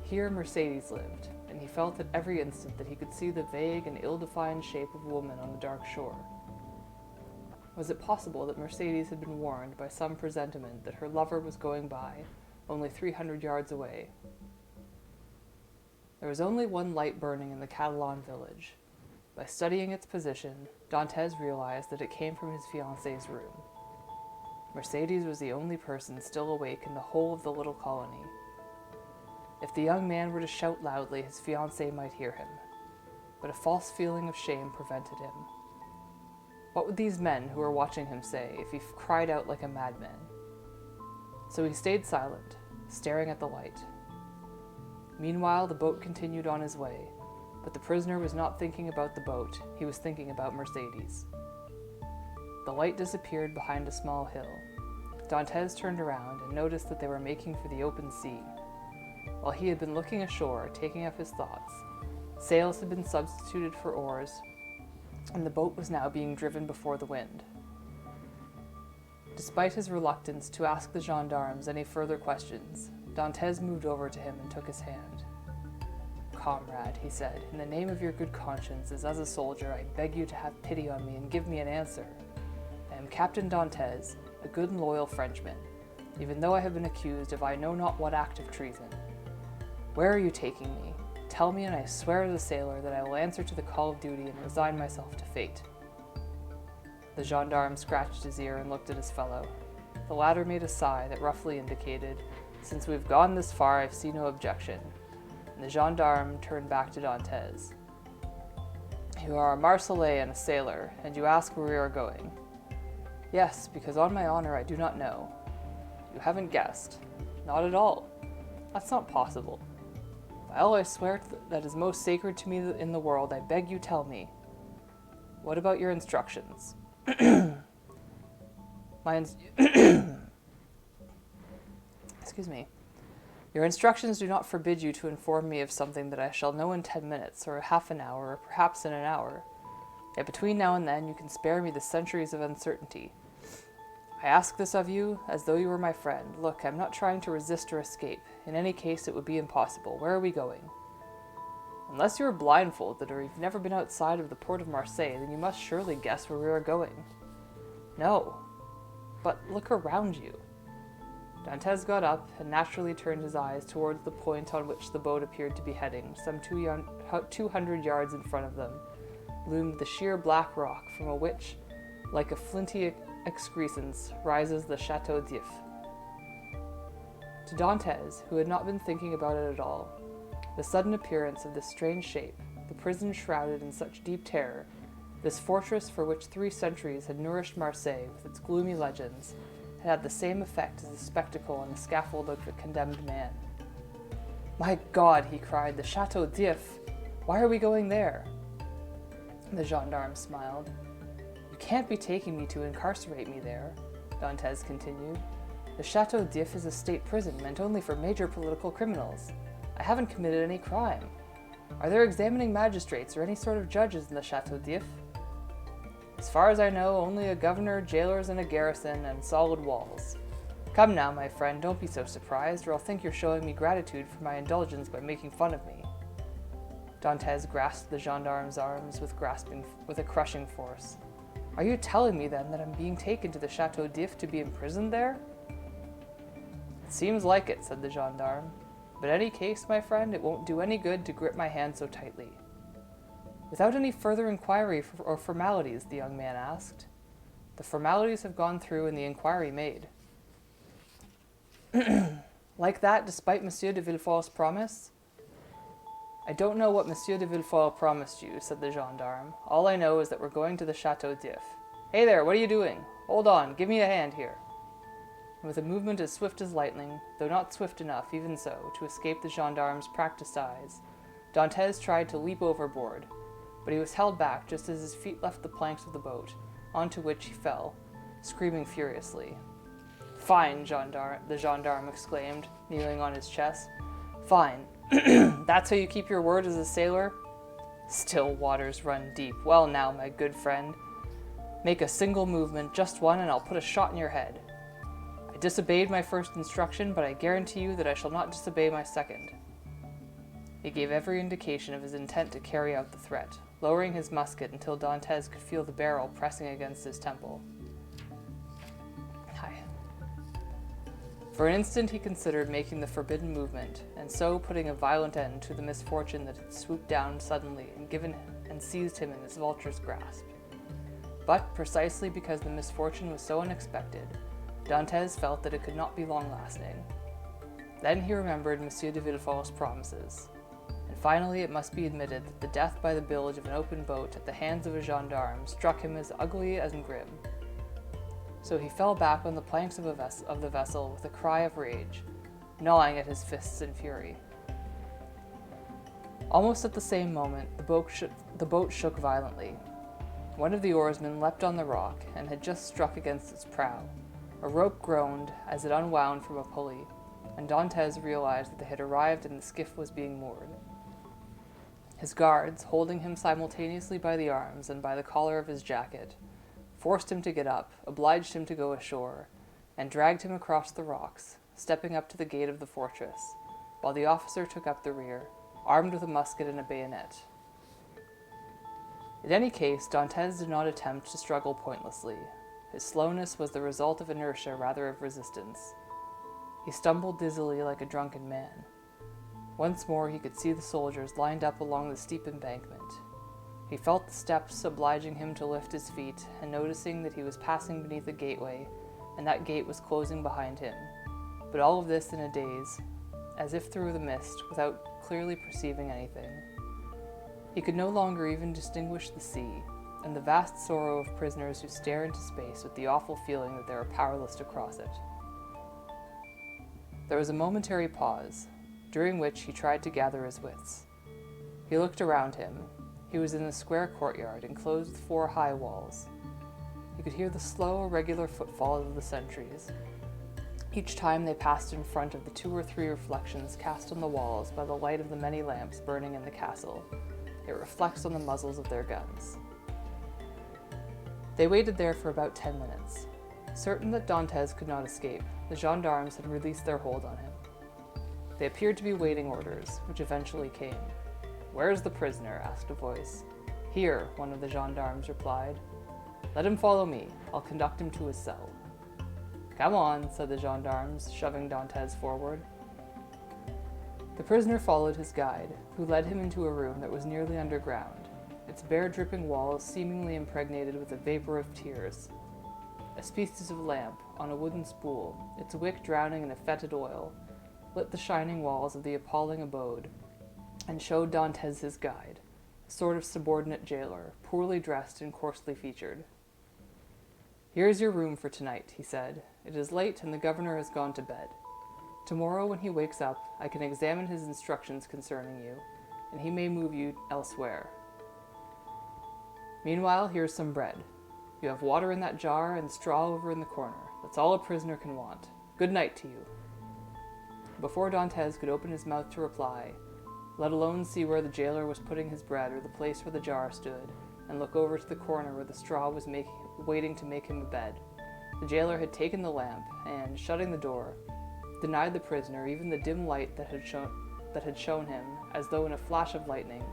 Here Mercedes lived, and he felt at every instant that he could see the vague and ill-defined shape of a woman on the dark shore. Was it possible that Mercedes had been warned by some presentiment that her lover was going by, only 300 yards away? There was only one light burning in the Catalan village. By studying its position, Dantes realized that it came from his fiancée's room. Mercedes was the only person still awake in the whole of the little colony. If the young man were to shout loudly, his fiancée might hear him, but a false feeling of shame prevented him. What would these men who were watching him say if he cried out like a madman? So he stayed silent, staring at the light. Meanwhile, the boat continued on his way, but the prisoner was not thinking about the boat, he was thinking about Mercedes. The light disappeared behind a small hill. Dantes turned around and noticed that they were making for the open sea. While he had been looking ashore, taking up his thoughts, sails had been substituted for oars, and the boat was now being driven before the wind. Despite his reluctance to ask the gendarmes any further questions, Dantes moved over to him and took his hand. "Comrade," he said, "in the name of your good conscience, as a soldier, I beg you to have pity on me and give me an answer. I am Captain Dantes, a good and loyal Frenchman, even though I have been accused of I know not what act of treason. Where are you taking me? Tell me, and I swear as a sailor that I will answer to the call of duty and resign myself to fate." The gendarme scratched his ear and looked at his fellow. The latter made a sigh that roughly indicated, "Since we've gone this far, I see no objection," and the gendarme turned back to Dantes. "You are a Marseillais and a sailor, and you ask where we are going." "Yes, because on my honor I do not know." You haven't guessed. Not at all. That's not possible. By all I swear that is most sacred to me in the world, I beg you tell me. What about your instructions? Excuse me. Your instructions do not forbid you to inform me of something that I shall know in 10 minutes, or half an hour, or perhaps in an hour. Yet between now and then you can spare me the centuries of uncertainty. I ask this of you as though you were my friend. Look, I'm not trying to resist or escape. In any case, it would be impossible. Where are we going? Unless you are blindfolded or you've never been outside of the port of Marseille, then you must surely guess where we are going. No. But look around you. Dantes got up and naturally turned his eyes towards the point on which the boat appeared to be heading. Some 200 yards in front of them loomed the sheer black rock from which, like a flinty excrescence, rises the Chateau d'If. To Dantes, who had not been thinking about it at all, the sudden appearance of this strange shape, the prison shrouded in such deep terror, this fortress for which 3 centuries had nourished Marseille with its gloomy legends, had the same effect as the spectacle on the scaffold of a condemned man. "My God," he cried, "the Chateau d'If! Why are we going there?" The gendarme smiled. "You can't be taking me to incarcerate me there," Dantes continued. "The Chateau d'If is a state prison meant only for major political criminals. I haven't committed any crime. Are there examining magistrates or any sort of judges in the Chateau d'If?" "As far as I know, only a governor, jailers, and a garrison, and solid walls. Come now, my friend, don't be so surprised, or I'll think you're showing me gratitude for my indulgence by making fun of me." Dantes grasped the gendarme's arms with a crushing force. "Are you telling me, then, that I'm being taken to the Chateau d'If to be imprisoned there?" "It seems like it," said the gendarme. "But in any case, my friend, it won't do any good to grip my hand so tightly." "Without any further inquiry or formalities?" the young man asked. "The formalities have gone through and the inquiry made." "Like that, despite Monsieur de Villefort's promise?" "I don't know what Monsieur de Villefort promised you," said the gendarme. "All I know is that we're going to the Chateau d'If. Hey there, what are you doing? Hold on, give me a hand here." And with a movement as swift as lightning, though not swift enough, even so, to escape the gendarme's practiced eyes, Dantes tried to leap overboard, but he was held back just as his feet left the planks of the boat, onto which he fell, screaming furiously. "Fine, the gendarme exclaimed, kneeling on his chest. "Fine. That's how you keep your word as a sailor? Still waters run deep. Well now, my good friend, make a single movement, just one, and I'll put a shot in your head. I disobeyed my first instruction, but I guarantee you that I shall not disobey my second." He gave every indication of his intent to carry out the threat, lowering his musket until Dantes could feel the barrel pressing against his temple. For an instant he considered making the forbidden movement, and so putting a violent end to the misfortune that had swooped down suddenly and seized him in its vulture's grasp. But, precisely because the misfortune was so unexpected, Dantes felt that it could not be long-lasting. Then he remembered Monsieur de Villefort's promises, and finally it must be admitted that the death by the bilge of an open boat at the hands of a gendarme struck him as ugly and grim. So he fell back on the planks of the vessel with a cry of rage, gnawing at his fists in fury. Almost at the same moment, the boat shook violently. One of the oarsmen leapt on the rock and had just struck against its prow. A rope groaned as it unwound from a pulley, and Dantes realized that they had arrived and the skiff was being moored. His guards, holding him simultaneously by the arms and by the collar of his jacket, forced him to get up, obliged him to go ashore, and dragged him across the rocks, stepping up to the gate of the fortress, while the officer took up the rear, armed with a musket and a bayonet. In any case, Dantes did not attempt to struggle pointlessly. His slowness was the result of inertia rather of resistance. He stumbled dizzily like a drunken man. Once more he could see the soldiers lined up along the steep embankment. He felt the steps obliging him to lift his feet, and noticing that he was passing beneath a gateway, and that gate was closing behind him. But all of this in a daze, as if through the mist, without clearly perceiving anything. He could no longer even distinguish the sea, and the vast sorrow of prisoners who stare into space with the awful feeling that they are powerless to cross it. There was a momentary pause, during which he tried to gather his wits. He looked around him. He was in a square courtyard enclosed with 4 high walls. He could hear the slow, irregular footfalls of the sentries. Each time they passed in front of the 2 or 3 reflections cast on the walls by the light of the many lamps burning in the castle. It reflects on the muzzles of their guns. They waited there for about 10 minutes. Certain that Dantes could not escape, the gendarmes had released their hold on him. They appeared to be waiting orders, which eventually came. "Where is the prisoner?" asked a voice. "Here," one of the gendarmes replied. "Let him follow me. I'll conduct him to his cell." "Come on," said the gendarmes, shoving Dantes forward. The prisoner followed his guide, who led him into a room that was nearly underground, its bare dripping walls seemingly impregnated with a vapor of tears. A species of lamp, on a wooden spool, its wick drowning in a fetid oil, lit the shining walls of the appalling abode, and showed Dantes his guide, a sort of subordinate jailer, poorly dressed and coarsely featured. "Here is your room for tonight," he said. "It is late, and the governor has gone to bed. Tomorrow, when he wakes up, I can examine his instructions concerning you, and he may move you elsewhere. Meanwhile, here's some bread. You have water in that jar and straw over in the corner. That's all a prisoner can want. Good night to you." Before Dantes could open his mouth to reply, let alone see where the jailer was putting his bread or the place where the jar stood, and look over to the corner where the straw was waiting to make him a bed, the jailer had taken the lamp and, shutting the door, denied the prisoner even the dim light that had shown him, as though in a flash of lightning,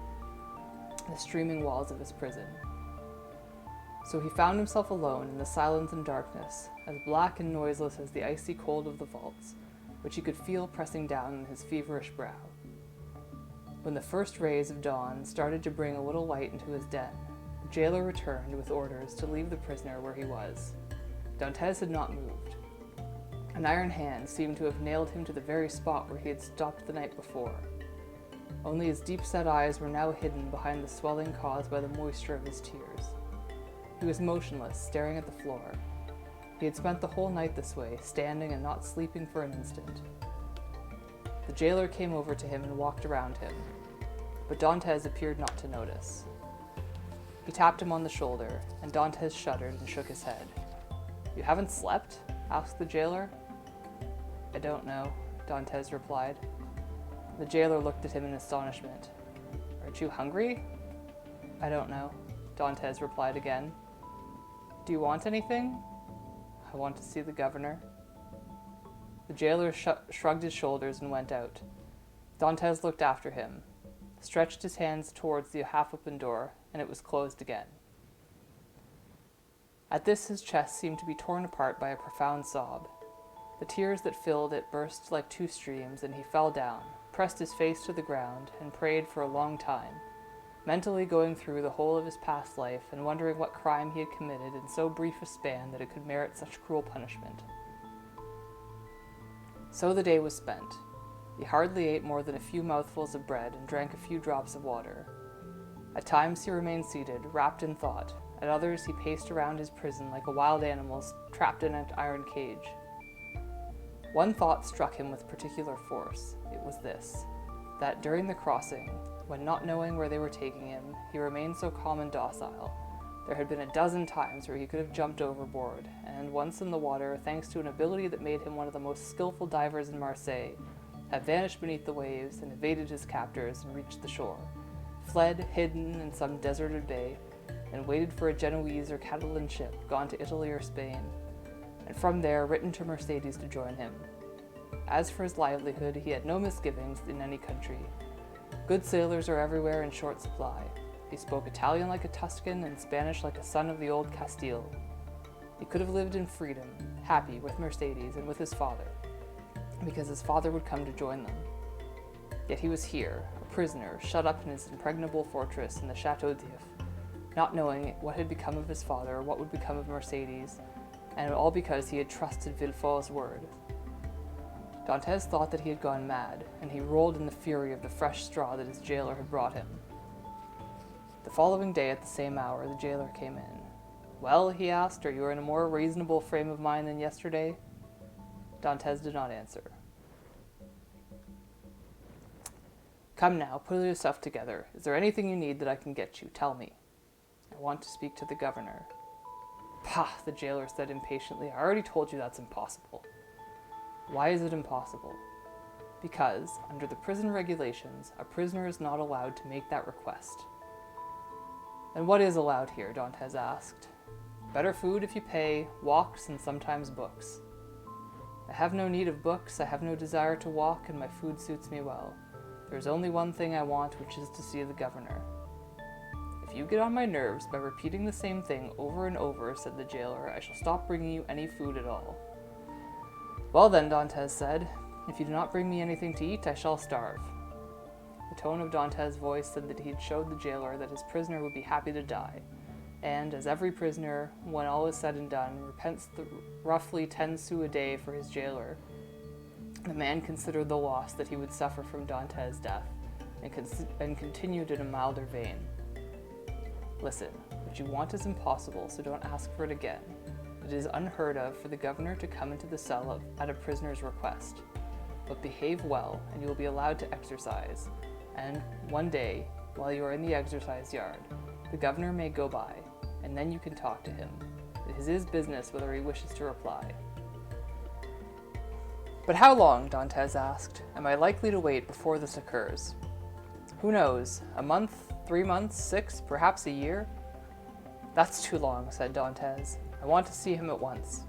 the streaming walls of his prison. So he found himself alone in the silence and darkness, as black and noiseless as the icy cold of the vaults, which he could feel pressing down on his feverish brow. When the first rays of dawn started to bring a little light into his den, the jailer returned with orders to leave the prisoner where he was. Dantes had not moved. An iron hand seemed to have nailed him to the very spot where he had stopped the night before. Only his deep-set eyes were now hidden behind the swelling caused by the moisture of his tears. He was motionless, staring at the floor. He had spent the whole night this way, standing and not sleeping for an instant. The jailer came over to him and walked around him, but Dantes appeared not to notice. He tapped him on the shoulder, and Dantes shuddered and shook his head. "You haven't slept?" asked the jailer. "I don't know," Dantes replied. The jailer looked at him in astonishment. "Aren't you hungry?" "I don't know," Dantes replied again. "Do you want anything?" "I want to see the governor." The jailer shrugged his shoulders and went out. Dantes looked after him, stretched his hands towards the half-open door, and it was closed again. At this his chest seemed to be torn apart by a profound sob. The tears that filled it burst like 2 streams, and he fell down, pressed his face to the ground, and prayed for a long time, mentally going through the whole of his past life and wondering what crime he had committed in so brief a span that it could merit such cruel punishment. So the day was spent. He hardly ate more than a few mouthfuls of bread and drank a few drops of water. At times he remained seated, wrapped in thought. At others he paced around his prison like a wild animal trapped in an iron cage. One thought struck him with particular force. It was this, that during the crossing, when not knowing where they were taking him, he remained so calm and docile. There had been a dozen times where he could have jumped overboard, and once in the water, thanks to an ability that made him one of the most skillful divers in Marseille, had vanished beneath the waves and evaded his captors and reached the shore, fled, hidden in some deserted bay, and waited for a Genoese or Catalan ship gone to Italy or Spain, and from there written to Mercedes to join him. As for his livelihood, he had no misgivings in any country. Good sailors are everywhere in short supply. He spoke Italian like a Tuscan and Spanish like a son of the old Castile. He could have lived in freedom, happy with Mercedes and with his father, because his father would come to join them. Yet he was here, a prisoner, shut up in his impregnable fortress in the Chateau d'If, not knowing what had become of his father or what would become of Mercedes, and all because he had trusted Villefort's word. Dantes thought that he had gone mad, and he rolled in the fury of the fresh straw that his jailer had brought him. The following day at the same hour, the jailer came in. "Well," he asked, "are you in a more reasonable frame of mind than yesterday?" Dantes did not answer. Come now, put yourself together. Is there anything you need that I can get you? Tell me. I want to speak to the governor. Pah, the jailer said impatiently. I already told you that's impossible. Why is it impossible? Because, under the prison regulations, a prisoner is not allowed to make that request. And what is allowed here? Dantes asked. Better food if you pay, walks, and sometimes books. I have no need of books, I have no desire to walk, and my food suits me well. There is only one thing I want, which is to see the governor. If you get on my nerves by repeating the same thing over and over, said the jailer, I shall stop bringing you any food at all. Well then, Dantes said, if you do not bring me anything to eat, I shall starve. The tone of Dantes' voice said that he had showed the jailer that his prisoner would be happy to die, and, as every prisoner, when all is said and done, repents the roughly 10 sous a day for his jailer, the man considered the loss that he would suffer from Dantes' death, and continued in a milder vein. Listen, what you want is impossible, so don't ask for it again. It is unheard of for the governor to come into the cell at a prisoner's request. But behave well, and you will be allowed to exercise. And one day, while you are in the exercise yard, the governor may go by, and then you can talk to him. It is his business whether he wishes to reply. But how long, Dantes asked, am I likely to wait before this occurs? Who knows, a month, 3 months, 6, perhaps a year? That's too long, said Dantes. I want to see him at once.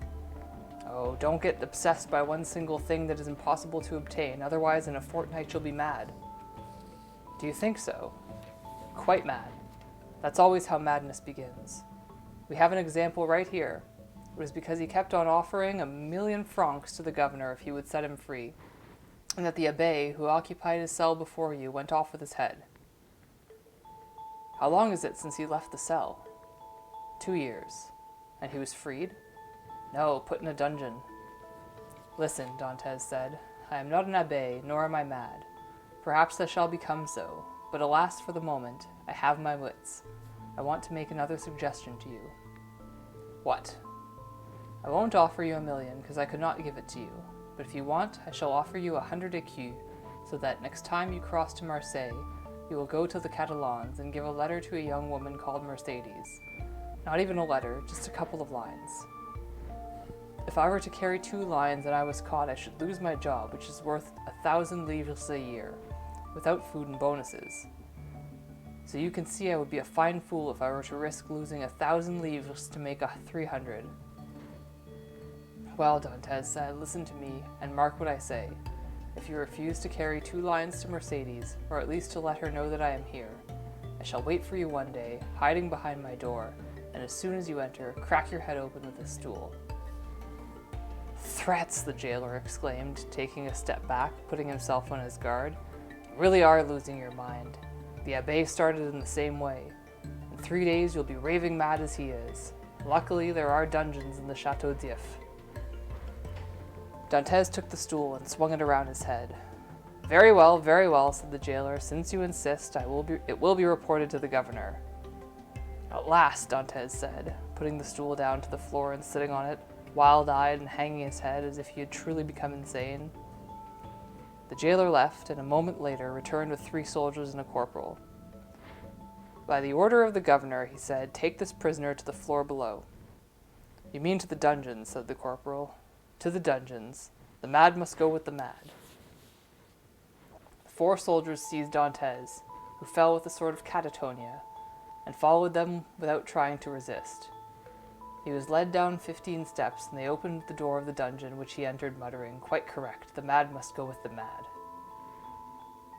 Oh, don't get obsessed by one single thing that is impossible to obtain, otherwise in a fortnight you'll be mad. Do you think so? Quite mad. That's always how madness begins. We have an example right here. It was because he kept on offering 1,000,000 francs to the governor if he would set him free, and that the abbé who occupied his cell before you went off with his head. How long is it since he left the cell? 2 years. And he was freed? No, put in a dungeon. Listen, Dantes said, I am not an abbé, nor am I mad. Perhaps I shall become so, but alas for the moment, I have my wits. I want to make another suggestion to you. What? I won't offer you 1,000,000, because I could not give it to you, but if you want, I shall offer you 100 écus, so that next time you cross to Marseille, you will go to the Catalans and give a letter to a young woman called Mercedes. Not even a letter, just a couple of lines. If I were to carry 2 lines and I was caught, I should lose my job, which is worth 1,000 livres a year, without food and bonuses. So you can see I would be a fine fool if I were to risk losing 1,000 livres to make 300. Well, Dantes said, listen to me, and mark what I say. If you refuse to carry 2 lines to Mercedes, or at least to let her know that I am here, I shall wait for you one day, hiding behind my door, and as soon as you enter, crack your head open with a stool. Threats, the jailer exclaimed, taking a step back, putting himself on his guard. You really are losing your mind. The abbé started in the same way. In 3 days you'll be raving mad as he is. Luckily, there are dungeons in the Château d'If. Dantes took the stool and swung it around his head. Very well, said the jailer. Since you insist, it will be reported to the governor. At last, Dantes said, putting the stool down to the floor and sitting on it, wild-eyed and hanging his head as if he had truly become insane. The jailer left, and a moment later returned with 3 soldiers and a corporal. By the order of the governor, he said, take this prisoner to the floor below. You mean to the dungeons, said the corporal. To the dungeons. The mad must go with the mad. 4 soldiers seized Dantes, who fell with a sort of catatonia, and followed them without trying to resist. He was led down 15 steps, and they opened the door of the dungeon, which he entered muttering, quite correct, the mad must go with the mad.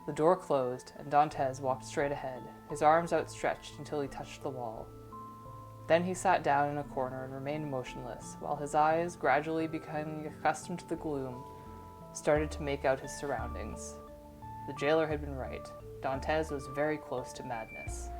The door closed, and Dantes walked straight ahead, his arms outstretched until he touched the wall. Then he sat down in a corner and remained motionless, while his eyes, gradually becoming accustomed to the gloom, started to make out his surroundings. The jailer had been right. Dantes was very close to madness.